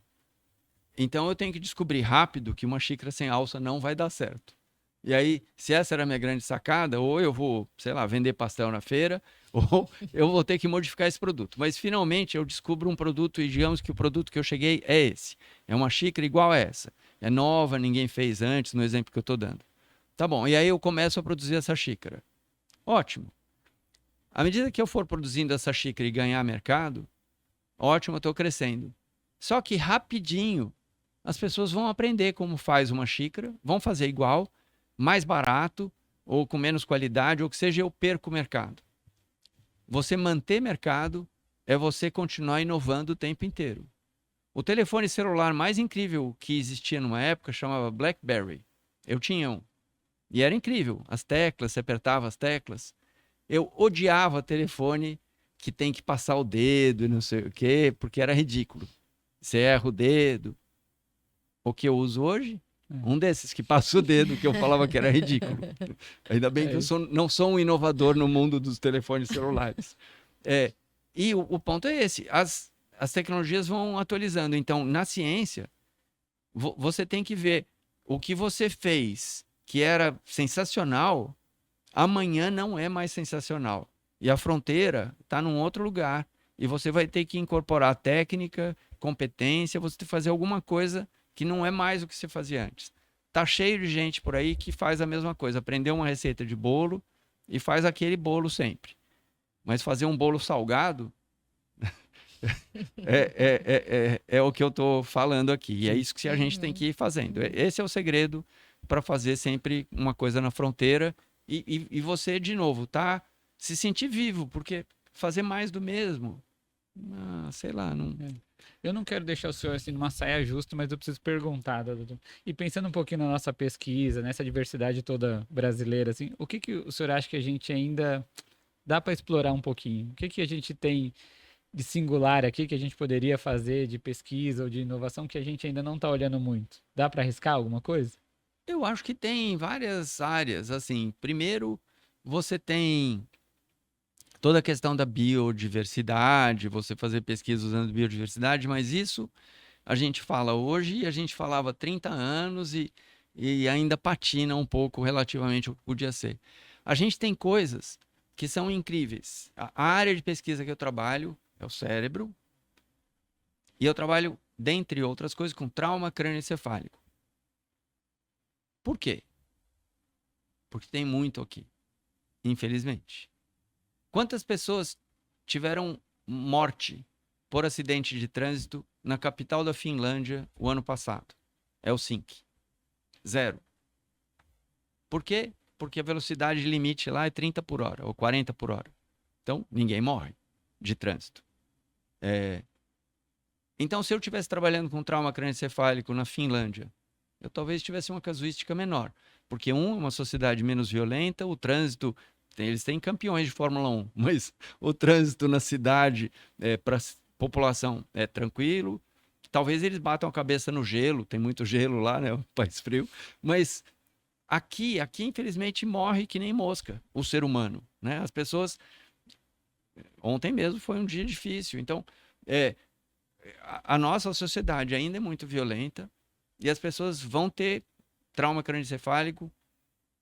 eu tenho que descobrir rápido que uma xícara sem alça não vai dar certo. E aí, se essa era a minha grande sacada, ou eu vou, sei lá, vender pastel na feira, ou eu vou ter que modificar esse produto. Mas, finalmente, eu descubro um produto e digamos que o produto que eu cheguei é esse. É uma xícara igual a essa. É nova, ninguém fez antes, no exemplo que eu estou dando. Tá bom, e aí eu começo a produzir essa xícara. Ótimo. À medida que eu for produzindo essa xícara e ganhar mercado, ótimo, eu estou crescendo. Só que, rapidinho, as pessoas vão aprender como faz uma xícara, vão fazer igual, mais barato, ou com menos qualidade, ou que seja, eu perco o mercado. Você manter mercado é você continuar inovando o tempo inteiro. O telefone celular mais incrível que existia numa época chamava BlackBerry. Eu tinha um. E era incrível. As teclas, você apertava as teclas. Eu odiava telefone que tem que passar o dedo e não sei o quê, porque era ridículo. Você erra o dedo. O que eu uso hoje? Um desses que passa o dedo, que eu falava que era ridículo. Ainda bem que eu não sou um inovador no mundo dos telefones celulares. E o ponto é esse. As tecnologias vão atualizando. Então, na ciência, você tem que ver o que você fez que era sensacional, amanhã não é mais sensacional. E a fronteira está num outro lugar. E você vai ter que incorporar técnica, competência, você tem que fazer alguma coisa que não é mais o que você fazia antes. Tá cheio de gente por aí que faz a mesma coisa. Aprendeu uma receita de bolo e faz aquele bolo sempre. Mas fazer um bolo salgado é o que eu estou falando aqui. E é isso que a gente tem que ir fazendo. Esse é o segredo para fazer sempre uma coisa na fronteira e você, de novo, tá? Se sentir vivo, porque fazer mais do mesmo, sei lá, não... Eu não quero deixar o senhor assim numa saia justa, mas eu preciso perguntar, doutor. E pensando um pouquinho na nossa pesquisa, nessa diversidade toda brasileira, assim, o que o senhor acha que a gente ainda dá para explorar um pouquinho? O que a gente tem de singular aqui que a gente poderia fazer de pesquisa ou de inovação que a gente ainda não está olhando muito? Dá para arriscar alguma coisa? Eu acho que tem várias áreas, assim. Primeiro, você tem toda a questão da biodiversidade, você fazer pesquisa usando biodiversidade, mas isso a gente fala hoje e a gente falava há 30 anos e ainda patina um pouco relativamente ao que podia ser. A gente tem coisas que são incríveis. A área de pesquisa que eu trabalho é o cérebro e eu trabalho, dentre outras coisas, com trauma crânioencefálico. Por quê? Porque tem muito aqui, infelizmente. Quantas pessoas tiveram morte por acidente de trânsito na capital da Finlândia o ano passado? Helsinki. 0. Por quê? Porque a velocidade limite lá é 30 por hora ou 40 por hora. Então, ninguém morre de trânsito. Então, se eu estivesse trabalhando com trauma crânioencefálico na Finlândia, eu talvez tivesse uma casuística menor. Porque, é uma sociedade menos violenta, o trânsito... Eles têm campeões de Fórmula 1, mas o trânsito na cidade para a população é tranquilo. Talvez eles batam a cabeça no gelo, tem muito gelo lá, né? O país frio. Mas aqui infelizmente, morre que nem mosca o ser humano, né? As pessoas... Ontem mesmo foi um dia difícil. Então, a nossa sociedade ainda é muito violenta e as pessoas vão ter trauma crânioencefálico,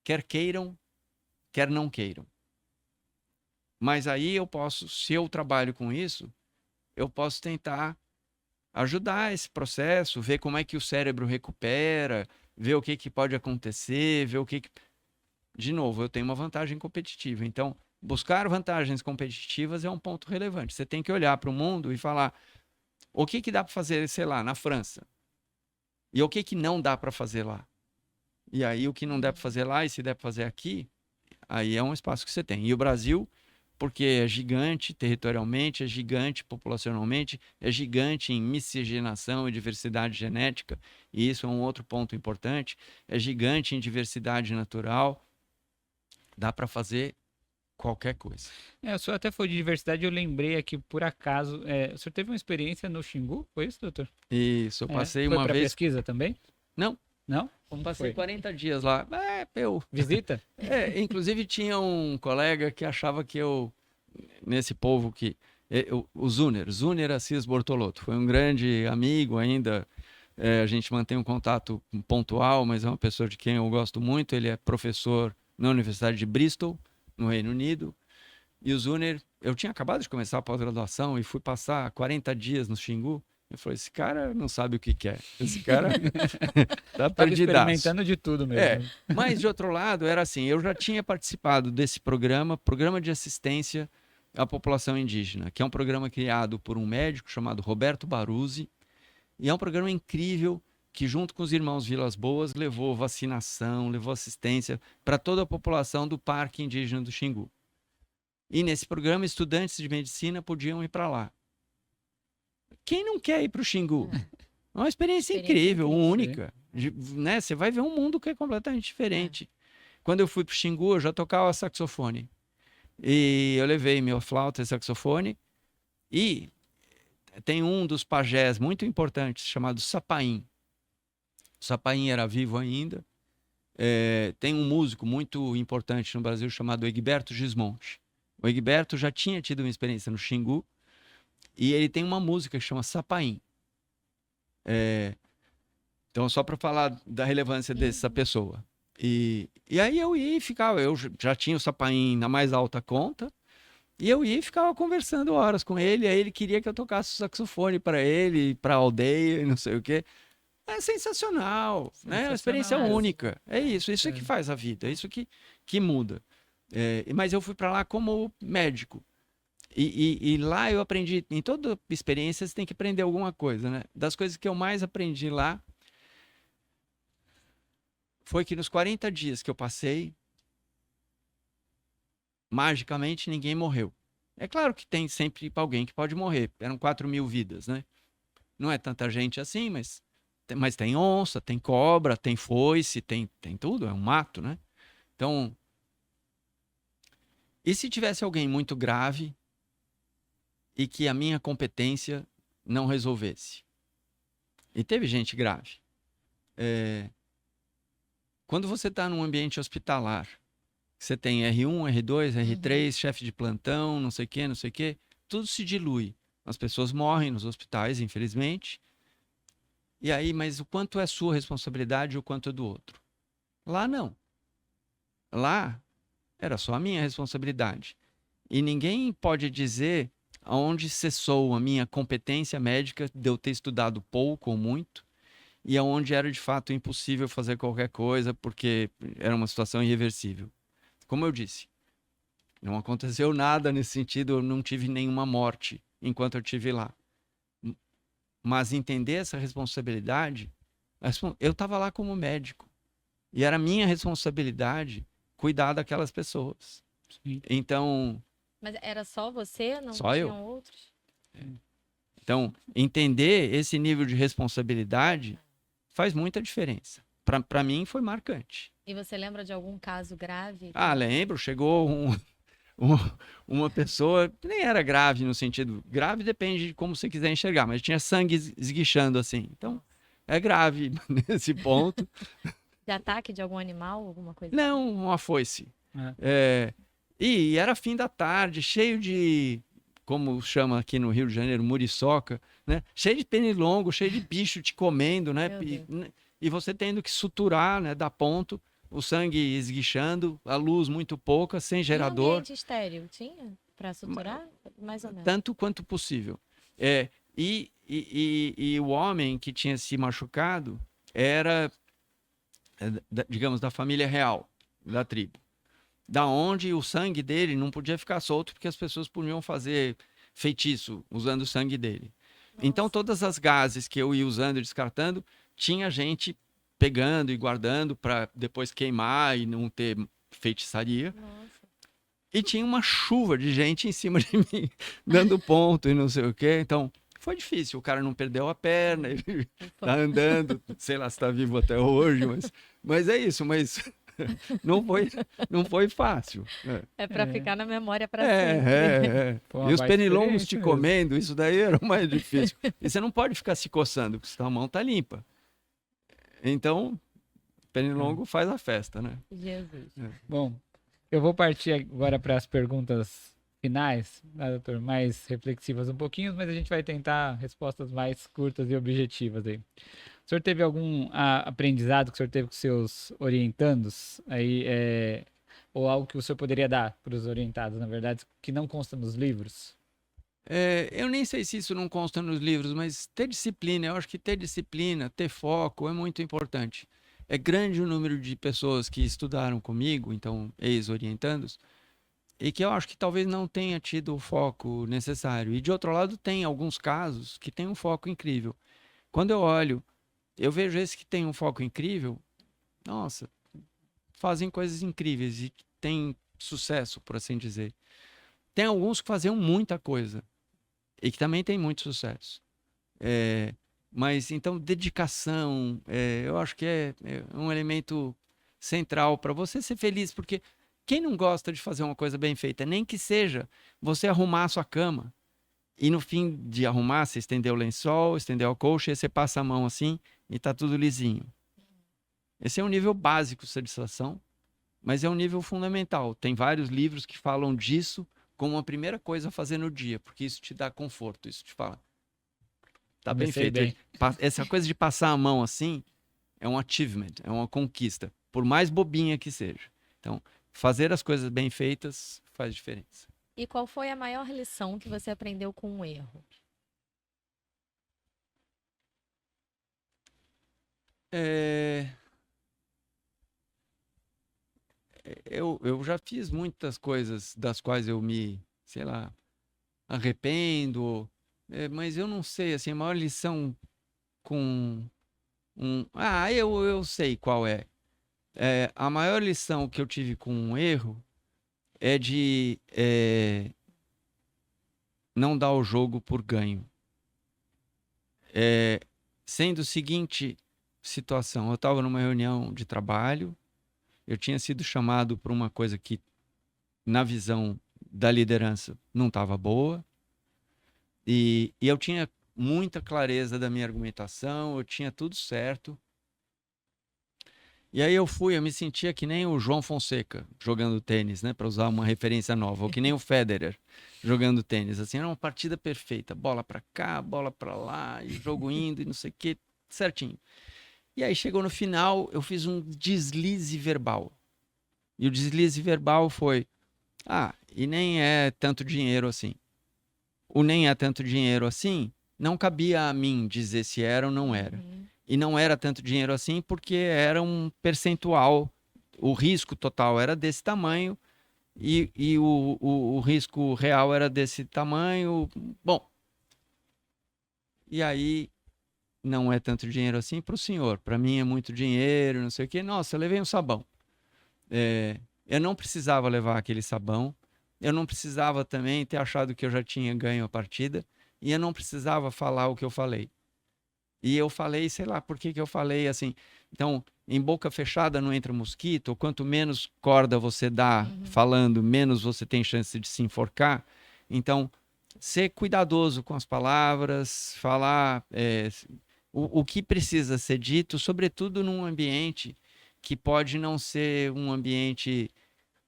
quer queiram, quer não queiram. Mas aí eu posso, se eu trabalho com isso, eu posso tentar ajudar esse processo, ver como é que o cérebro recupera, ver o que pode acontecer, ver o que... De novo, eu tenho uma vantagem competitiva. Então, buscar vantagens competitivas é um ponto relevante. Você tem que olhar para o mundo e falar o que dá para fazer, sei lá, na França. E o que não dá para fazer lá. E aí, o que não dá para fazer lá e se der para fazer aqui, aí é um espaço que você tem. E o Brasil, porque é gigante territorialmente, é gigante populacionalmente, é gigante em miscigenação e diversidade genética, e isso é um outro ponto importante, é gigante em diversidade natural, dá para fazer qualquer coisa. O senhor até foi de diversidade, eu lembrei aqui, por acaso, o senhor teve uma experiência no Xingu, foi isso, doutor? Isso, eu passei foi uma vez... pesquisa também? Não. Não? Como passei foi? 40 dias lá. Visita? Inclusive tinha um colega que achava que eu, nesse povo que... o Zuner Assis Bortolotto, foi um grande amigo ainda, a gente mantém um contato pontual, mas é uma pessoa de quem eu gosto muito, ele é professor na Universidade de Bristol, no Reino Unido, e o Zuner, eu tinha acabado de começar a pós-graduação e fui passar 40 dias no Xingu. Eu falei, esse cara não sabe o que quer. Esse cara tá perdidaço. Experimentando de tudo mesmo. Mas, de outro lado, era assim, eu já tinha participado desse programa de assistência à população indígena, que é um programa criado por um médico chamado Roberto Baruzzi, e é um programa incrível que junto com os irmãos Vilas Boas levou vacinação, levou assistência para toda a população do Parque Indígena do Xingu. E nesse programa, estudantes de medicina podiam ir para lá. Quem não quer ir para o Xingu? É uma experiência incrível, única. Né? Você vai ver um mundo que é completamente diferente. Quando eu fui para o Xingu, eu já tocava saxofone. E eu levei meu flauta e saxofone. E tem um dos pajés muito importantes, chamado Sapaim. O Sapaim era vivo ainda. Tem um músico muito importante no Brasil chamado Egberto Gismonte. O Egberto já tinha tido uma experiência no Xingu e ele tem uma música que chama Sapaim. Então, só para falar da relevância dessa pessoa. E aí eu ia e ficava, eu já tinha o Sapaim na mais alta conta, e eu ia e ficava conversando horas com ele, aí ele queria que eu tocasse o saxofone para ele, para a aldeia e não sei o quê. É sensacional, né? É uma experiência única. É isso que faz a vida, é isso que muda. Mas eu fui para lá como médico. E lá eu aprendi, em toda experiência você tem que aprender alguma coisa, né? Das coisas que eu mais aprendi lá foi que nos 40 dias que eu passei, magicamente ninguém morreu. É claro que tem sempre alguém que pode morrer. Eram 4.000 vidas, né? Não é tanta gente assim, mas tem onça, tem cobra, tem foice, tem tudo, é um mato, né? Então, e se tivesse alguém muito grave e que a minha competência não resolvesse? E teve gente grave. Quando você está num ambiente hospitalar, você tem R1, R2, R3, chefe de plantão, não sei o quê, tudo se dilui. As pessoas morrem nos hospitais, infelizmente. E aí, mas o quanto é sua responsabilidade e o quanto é do outro? Lá não. Lá era só a minha responsabilidade. E ninguém pode dizer aonde cessou a minha competência médica de eu ter estudado pouco ou muito, e aonde era de fato impossível fazer qualquer coisa porque era uma situação irreversível. Como eu disse, não aconteceu nada nesse sentido, eu não tive nenhuma morte enquanto eu estive lá. Mas entender essa responsabilidade, eu estava lá como médico. E era minha responsabilidade cuidar daquelas pessoas. Sim. Então... Mas era só você? Não só tinham eu. Outros? Então, entender esse nível de responsabilidade faz muita diferença. Para mim, foi marcante. E você lembra de algum caso grave? Lembro. Chegou uma pessoa, nem era grave no sentido... Grave depende de como você quiser enxergar, mas tinha sangue esguichando assim. Então, é grave nesse ponto. De ataque de algum animal, alguma coisa? Não, uma foice. E era fim da tarde, cheio de... como chama aqui no Rio de Janeiro, muriçoca, né? Cheio de pernilongo, cheio de bicho te comendo, né? E você tendo que suturar, né? Dar ponto, o sangue esguichando, a luz muito pouca, sem gerador. E um ambiente estéril tinha para suturar? Mais ou menos. Tanto quanto possível. E o homem que tinha se machucado era, digamos, da família real, da tribo. Da onde o sangue dele não podia ficar solto porque as pessoas podiam fazer feitiço usando o sangue dele. Nossa. Então, todas as gases que eu ia usando e descartando, tinha gente pegando e guardando para depois queimar e não ter feitiçaria. Nossa. E tinha uma chuva de gente em cima de mim, dando ponto e não sei o quê. Então, foi difícil. O cara não perdeu a perna, ele tá andando, sei lá se tá vivo até hoje, mas é isso, mas... Não foi fácil. É para ficar na memória para sempre. Pô, e os pernilongos te comendo, isso daí era o mais difícil. E você não pode ficar se coçando, porque sua mão tá limpa. Então, pernilongo faz a festa, né? Jesus. Bom, eu vou partir agora para as perguntas finais, né, doutor? Mais reflexivas um pouquinho, mas a gente vai tentar respostas mais curtas e objetivas aí. O senhor teve algum aprendizado que o senhor teve com seus orientandos aí, ou algo que o senhor poderia dar para os orientados, na verdade, que não consta nos livros? Eu nem sei se isso não consta nos livros, mas ter disciplina, eu acho que ter disciplina, ter foco é muito importante. É grande o número de pessoas que estudaram comigo, então ex-orientandos, e que eu acho que talvez não tenha tido o foco necessário. E de outro lado, tem alguns casos que tem um foco incrível. Quando eu olho eu vejo esses que têm um foco incrível, nossa, fazem coisas incríveis e têm sucesso, por assim dizer. Tem alguns que faziam muita coisa e que também têm muito sucesso. Mas então, dedicação, eu acho que é um elemento central para você ser feliz, porque quem não gosta de fazer uma coisa bem feita, nem que seja você arrumar a sua cama e no fim de arrumar, você estender o lençol, estender a colcha, e você passa a mão assim e tá tudo lisinho. Esse é um nível básico de satisfação, mas é um nível fundamental. Tem vários livros que falam disso como a primeira coisa a fazer no dia, porque isso te dá conforto, isso te fala, tá bem Comecei feito. bem. Essa coisa de passar a mão assim é um achievement, é uma conquista, por mais bobinha que seja. Então, fazer as coisas bem feitas faz diferença. E qual foi a maior lição que você aprendeu com um erro? Eu já fiz muitas coisas das quais eu me, sei lá, arrependo, mas eu não sei, assim, a maior lição com eu sei qual é. A maior lição que eu tive com um erro é de não dar o jogo por ganho. Sendo o seguinte situação, eu estava numa reunião de trabalho, eu tinha sido chamado para uma coisa que, na visão da liderança, não estava boa, e eu tinha muita clareza da minha argumentação, eu tinha tudo certo. E aí eu me sentia que nem o João Fonseca jogando tênis, né, para usar uma referência nova, ou que nem o Federer jogando tênis, assim, era uma partida perfeita, bola para cá, bola para lá, e jogo indo e não sei o que, certinho. E aí chegou no final, eu fiz um deslize verbal. E o deslize verbal foi: e nem é tanto dinheiro assim. O nem é tanto dinheiro assim não cabia a mim dizer se era ou não era. E não era tanto dinheiro assim porque era um percentual, o risco total era desse tamanho e o risco real era desse tamanho. Bom, e aí não é tanto dinheiro assim para o senhor. Para mim é muito dinheiro, não sei o quê. Nossa, eu levei um sabão. Eu não precisava levar aquele sabão. Eu não precisava também ter achado que eu já tinha ganho a partida. E eu não precisava falar o que eu falei. E eu falei, sei lá, por que eu falei assim. Então, em boca fechada não entra mosquito. Quanto menos corda você dá falando, menos você tem chance de se enforcar. Então, ser cuidadoso com as palavras, falar o que precisa ser dito, sobretudo num ambiente que pode não ser um ambiente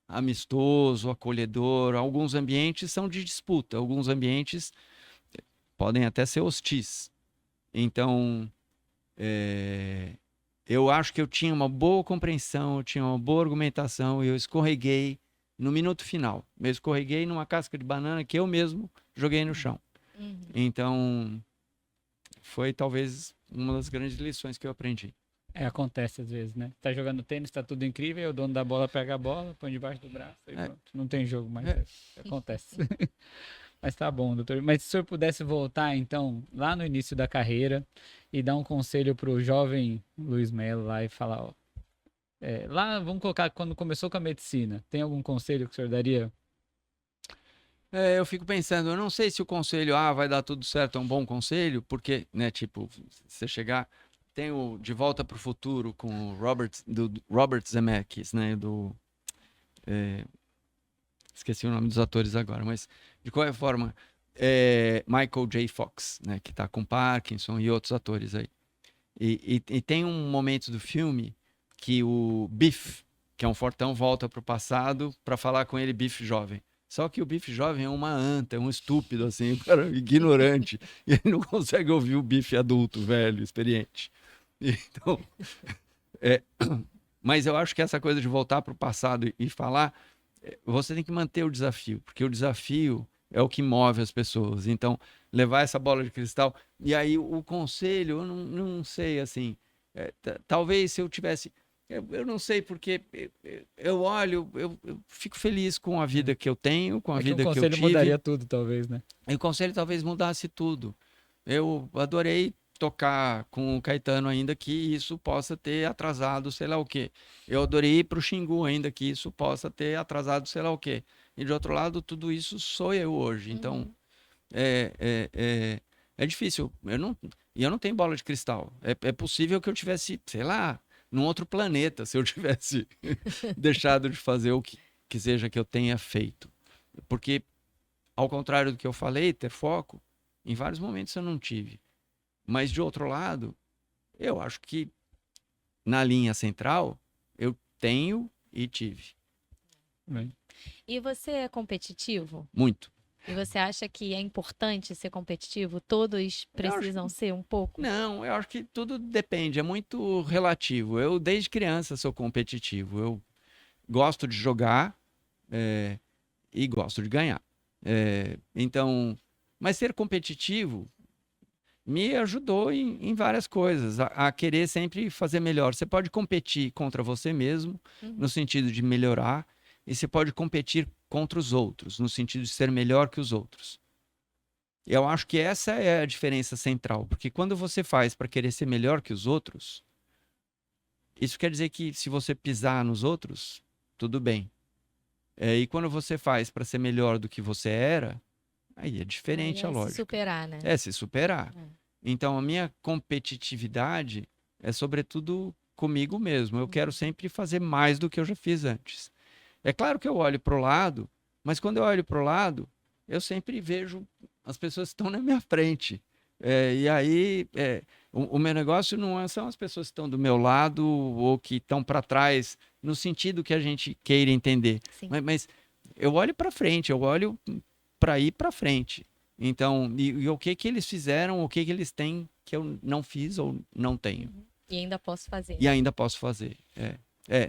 amistoso, acolhedor. Alguns ambientes são de disputa, alguns ambientes podem até ser hostis. Então, eu acho que eu tinha uma boa compreensão, eu tinha uma boa argumentação e eu escorreguei no minuto final. Eu escorreguei numa casca de banana que eu mesmo joguei no chão. Então, foi talvez uma das grandes lições que eu aprendi. Acontece às vezes, né? Tá jogando tênis, tá tudo incrível, e o dono da bola pega a bola, põe debaixo do braço e pronto. Não tem jogo mais. Acontece. Mas tá bom, doutor. Mas se o senhor pudesse voltar, então, lá no início da carreira e dar um conselho pro jovem Luiz Melo lá e falar, ó, lá, vamos colocar, quando começou com a medicina, tem algum conselho que o senhor daria? Eu fico pensando, eu não sei se o conselho, vai dar tudo certo, é um bom conselho, porque, né, tipo, você chegar... Tem o De Volta para o Futuro com o Robert Zemeckis, né, esqueci o nome dos atores agora, mas de qualquer forma, Michael J. Fox, né, que está com Parkinson e outros atores aí. E tem um momento do filme que o Biff, que é um fortão, volta para o passado para falar com ele, Biff jovem. Só que o Biff jovem é uma anta, é um estúpido, assim, um cara ignorante. E ele não consegue ouvir o Biff adulto, velho, experiente. Então, mas eu acho que essa coisa de voltar para o passado e falar, você tem que manter o desafio, porque o desafio é o que move as pessoas. Então, levar essa bola de cristal. E aí, o conselho, eu não sei, assim, talvez se eu tivesse... Eu não sei, porque eu olho, eu fico feliz com a vida que eu tenho, com a vida que eu tive. O conselho mudaria tudo, talvez, né? E o conselho talvez mudasse tudo. Eu adorei tocar com o Caetano ainda que isso possa ter atrasado sei lá o quê. Eu adorei ir para o Xingu ainda que isso possa ter atrasado sei lá o quê. E de outro lado, tudo isso sou eu hoje. Então, Uhum. é difícil. E eu não tenho bola de cristal. É possível que eu tivesse, sei lá, num outro planeta, se eu tivesse deixado de fazer o que seja que eu tenha feito. Porque, ao contrário do que eu falei, ter foco, em vários momentos eu não tive. Mas, de outro lado, eu acho que na linha central, eu tenho e tive. Bem, E você é competitivo? Muito. E você acha que é importante ser competitivo? Todos Eu acho precisam ser um pouco? Não, eu acho que tudo depende, é muito relativo. Eu, desde criança, sou competitivo. Eu gosto de jogar, e gosto de ganhar. Então, mas ser competitivo me ajudou em várias coisas, a querer sempre fazer melhor. Você pode competir contra você mesmo, no Uhum. sentido de melhorar, e você pode competir contra os outros, no sentido de ser melhor que os outros. Eu acho que essa é a diferença central, porque quando você faz para querer ser melhor que os outros, isso quer dizer que se você pisar nos outros, tudo bem. E quando você faz para ser melhor do que você era, aí é Aí diferente a é se lógica. superar, né? É se superar. É. Então a minha competitividade é sobretudo comigo mesmo. Eu quero sempre fazer mais do que eu já fiz antes. É claro que eu olho para o lado, mas quando eu olho para o lado, eu sempre vejo as pessoas que estão na minha frente. E aí, o meu negócio são as pessoas que estão do meu lado ou que estão para trás, no sentido que a gente queira entender. Sim. Mas eu olho para frente, eu olho para ir para frente. Então, e o que que eles fizeram, o que que eles têm que eu não fiz ou não tenho. E ainda posso fazer. E ainda posso fazer.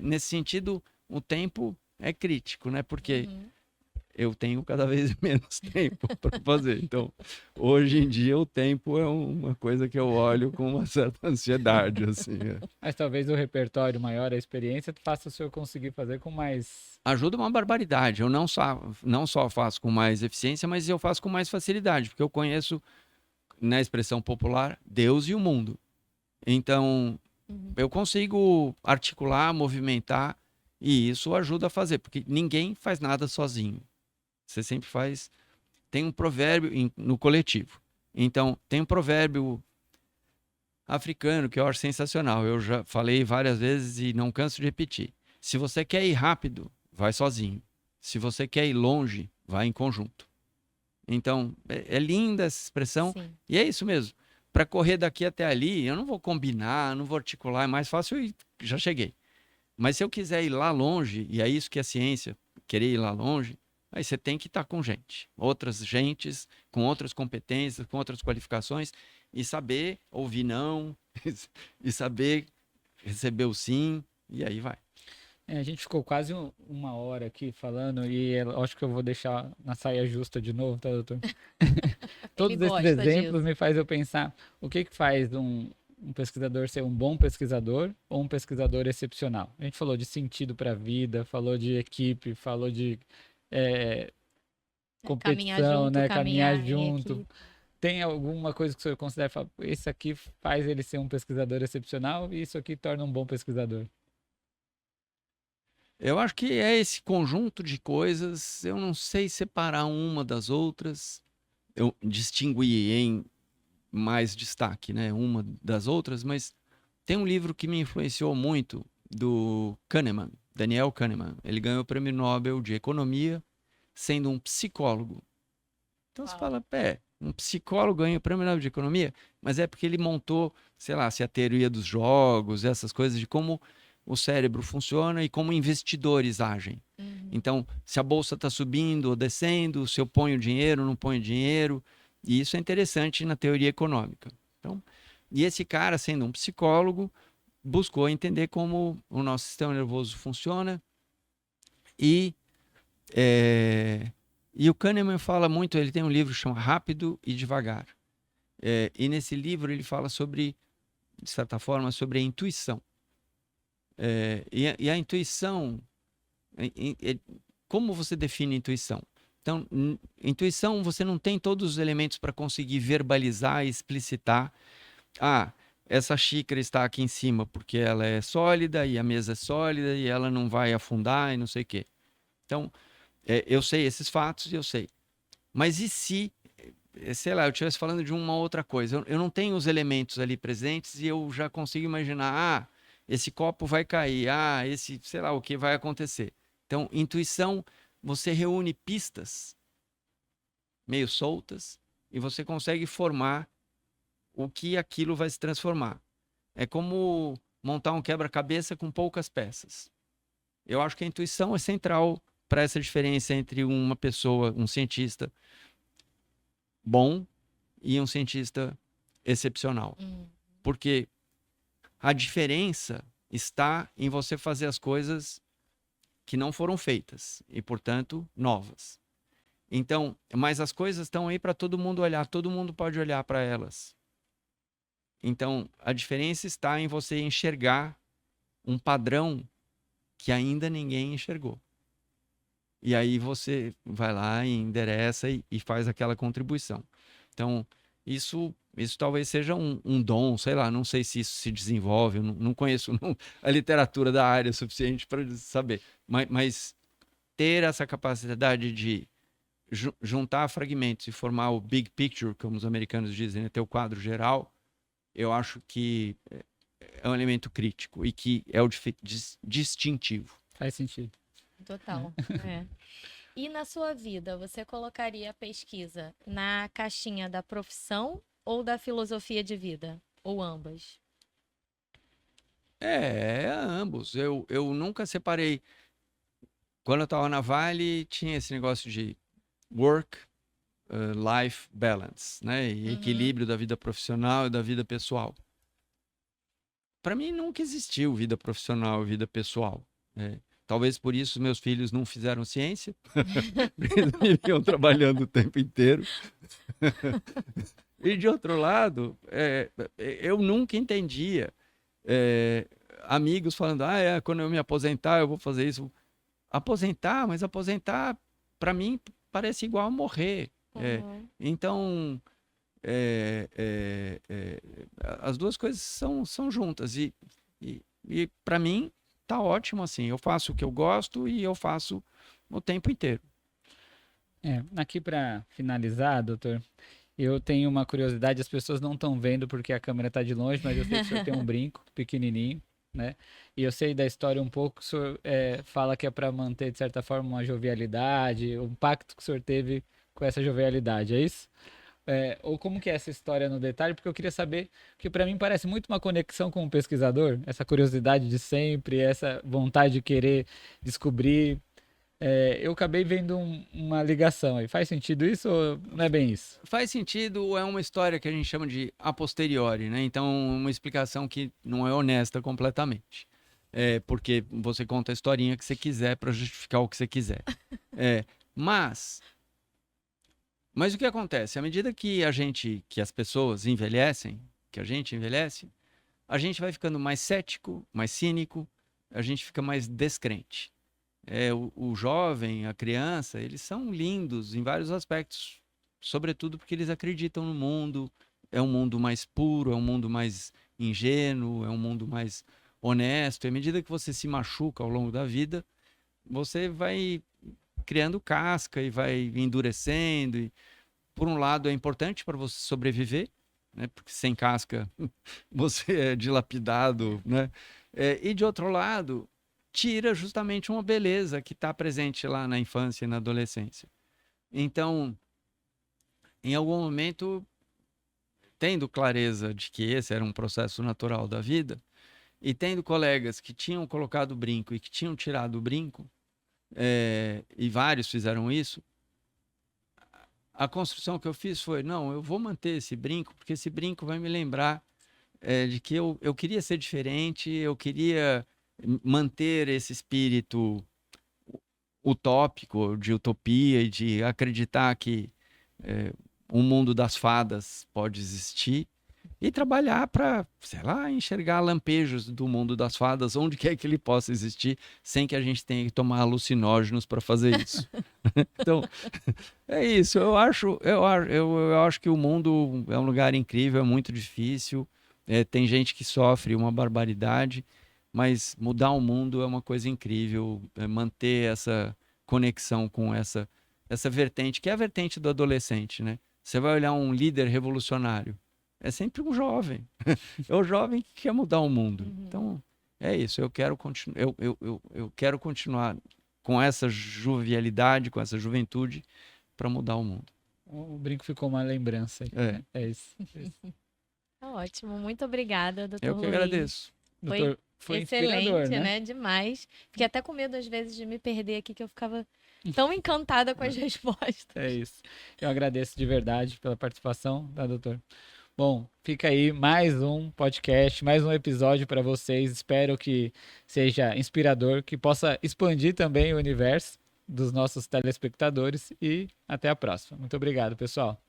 Nesse sentido, o tempo é crítico, né? Porque Uhum. eu tenho cada vez menos tempo para fazer. Então, hoje em dia, o tempo é uma coisa que eu olho com uma certa ansiedade, assim. mas talvez o repertório maior, a experiência, faça o senhor conseguir fazer com mais. Ajuda uma barbaridade. Eu não só faço com mais eficiência, mas eu faço com mais facilidade, porque eu conheço, na expressão popular, Deus e o mundo. Então, Uhum. eu consigo articular, movimentar, e isso ajuda a fazer, porque ninguém faz nada sozinho. Você sempre faz. Tem um provérbio no coletivo. Então, tem um provérbio africano que eu acho sensacional. Eu já falei várias vezes e não canso de repetir. Se você quer ir rápido, vai sozinho. Se você quer ir longe, vai em conjunto. Então, é linda essa expressão. Sim. E é isso mesmo. Para correr daqui até ali, eu não vou combinar, não vou articular, é mais fácil e já cheguei. Mas se eu quiser ir lá longe, e é isso que é ciência, querer ir lá longe, aí você tem que estar com gente, outras gentes, com outras competências, com outras qualificações, e saber ouvir não, e saber receber o sim, e aí vai. A gente ficou quase uma hora aqui falando e eu acho que eu vou deixar na saia justa de novo, tá, doutor? Ele Todos esses gosta exemplos disso. me faz eu pensar o que que faz um pesquisador ser um bom pesquisador ou um pesquisador excepcional. A gente falou de sentido para a vida, falou de equipe, falou de eh, Caminhar competição, junto, né? Caminhar caminhar em junto. equipe. Tem alguma coisa que o senhor considera, fala, esse aqui faz ele ser um pesquisador excepcional e isso aqui torna um bom pesquisador? Eu acho que é esse conjunto de coisas, eu não sei separar uma das outras, eu distinguir em mais destaque, né, uma das outras, mas tem um livro que me influenciou muito, do Kahneman, Daniel Kahneman. Ele ganhou o Prêmio Nobel de Economia sendo um psicólogo. Então você Uau. fala, um psicólogo ganha o Prêmio Nobel de Economia, mas é porque ele montou, sei lá, se a teoria dos jogos, essas coisas de como o cérebro funciona e como investidores agem. Uhum. Então, se a bolsa está subindo ou descendo, se eu ponho dinheiro, não ponho dinheiro, e isso é interessante na teoria econômica. Então, e esse cara, sendo um psicólogo, buscou entender como o nosso sistema nervoso funciona e e o Kahneman fala muito, ele tem um livro chamado Rápido e Devagar. E nesse livro ele fala sobre, de certa forma, sobre a intuição. E a intuição, como você define intuição? Então, intuição, você não tem todos os elementos para conseguir verbalizar e explicitar essa xícara está aqui em cima porque ela é sólida e a mesa é sólida e ela não vai afundar e não sei o quê. Então, eu sei esses fatos e eu sei. Mas e se, sei lá, eu estivesse falando de uma outra coisa? Eu não tenho os elementos ali presentes e eu já consigo imaginar, esse copo vai cair, esse, sei lá, o que vai acontecer. Então, intuição, você reúne pistas meio soltas e você consegue formar o que aquilo vai se transformar. É como montar um quebra-cabeça com poucas peças. Eu acho que a intuição é central para essa diferença entre uma pessoa, um cientista bom e um cientista excepcional. Porque a diferença está em você fazer as coisas que não foram feitas e, portanto, novas. Então, mas as coisas estão aí para todo mundo olhar, todo mundo pode olhar para elas. Então, a diferença está em você enxergar um padrão que ainda ninguém enxergou. E aí você vai lá e endereça e faz aquela contribuição. Então, isso talvez seja um dom, sei lá, não sei se isso se desenvolve, eu não conheço a literatura da área suficiente para saber. Mas ter essa capacidade de juntar fragmentos e formar o big picture, como os americanos dizem, né? Ter o quadro geral, eu acho que é um elemento crítico e que é o distintivo. Faz sentido. Total. E na sua vida, você colocaria a pesquisa na caixinha da profissão ou da filosofia de vida? Ou ambas? Ambos. Eu nunca separei. Quando eu estava na Vale, tinha esse negócio de work-life balance, né? E equilíbrio da vida profissional e da vida pessoal. Para mim, nunca existiu vida profissional e vida pessoal. Talvez por isso meus filhos não fizeram ciência. Eles viviam trabalhando o tempo inteiro. E de outro lado, eu nunca entendia amigos falando, quando eu me aposentar eu vou fazer isso. Aposentar, mas aposentar para mim parece igual a morrer. Então, as duas coisas são juntas. E para mim, tá ótimo assim. Eu faço o que eu gosto e eu faço o tempo inteiro. Aqui para finalizar, doutor, eu tenho uma curiosidade, as pessoas não estão vendo porque a câmera está de longe, mas eu sei que o senhor tem um brinco pequenininho, né? E eu sei da história um pouco, o senhor fala que é para manter, de certa forma, uma jovialidade, um pacto que o senhor teve com essa jovialidade, é isso? Ou como que é essa história no detalhe? Porque eu queria saber, que para mim parece muito uma conexão com o pesquisador, essa curiosidade de sempre, essa vontade de querer descobrir. Eu acabei vendo uma ligação aí. Faz sentido isso ou não é bem isso? Faz sentido, é uma história que a gente chama de a posteriori, né? Então, uma explicação que não é honesta completamente. Porque você conta a historinha que você quiser para justificar o que você quiser. Mas o que acontece? À medida que as pessoas envelhecem, que a gente envelhece, a gente vai ficando mais cético, mais cínico, a gente fica mais descrente. O jovem, a criança, eles são lindos em vários aspectos, sobretudo porque eles acreditam no mundo, é um mundo mais puro, é um mundo mais ingênuo, é um mundo mais honesto. E à medida que você se machuca ao longo da vida, você vai criando casca e vai endurecendo. E, por um lado, é importante para você sobreviver, né? Porque sem casca você é dilapidado, né? E de outro lado, tira justamente uma beleza que está presente lá na infância e na adolescência. Então, em algum momento, tendo clareza de que esse era um processo natural da vida, e tendo colegas que tinham colocado o brinco e que tinham tirado o brinco, e vários fizeram isso, a construção que eu fiz foi, não, eu vou manter esse brinco, porque esse brinco vai me lembrar de que eu queria ser diferente, eu queria manter esse espírito utópico, de utopia e de acreditar que um mundo das fadas pode existir e trabalhar para, sei lá, enxergar lampejos do mundo das fadas onde quer que ele possa existir, sem que a gente tenha que tomar alucinógenos para fazer isso. Então, é isso. Eu acho que o mundo é um lugar incrível, é muito difícil. Tem gente que sofre uma barbaridade, mas mudar o mundo é uma coisa incrível, manter essa conexão com essa vertente, que é a vertente do adolescente, né? Você vai olhar um líder revolucionário, é sempre um jovem. É o jovem que quer mudar o mundo. Então, é isso. Eu quero continuar com essa jovialidade, com essa juventude, para mudar o mundo. O brinco ficou uma lembrança aí. É isso. Tá ótimo. Muito obrigada, doutor Eu que Luiz. agradeço. Doutor, foi excelente, inspirador, né? Demais. Fiquei até com medo, às vezes, de me perder aqui, que eu ficava tão encantada com as respostas. É isso. Eu agradeço de verdade pela participação, tá, doutor? Bom, fica aí mais um podcast, mais um episódio para vocês. Espero que seja inspirador, que possa expandir também o universo dos nossos telespectadores e até a próxima. Muito obrigado, pessoal.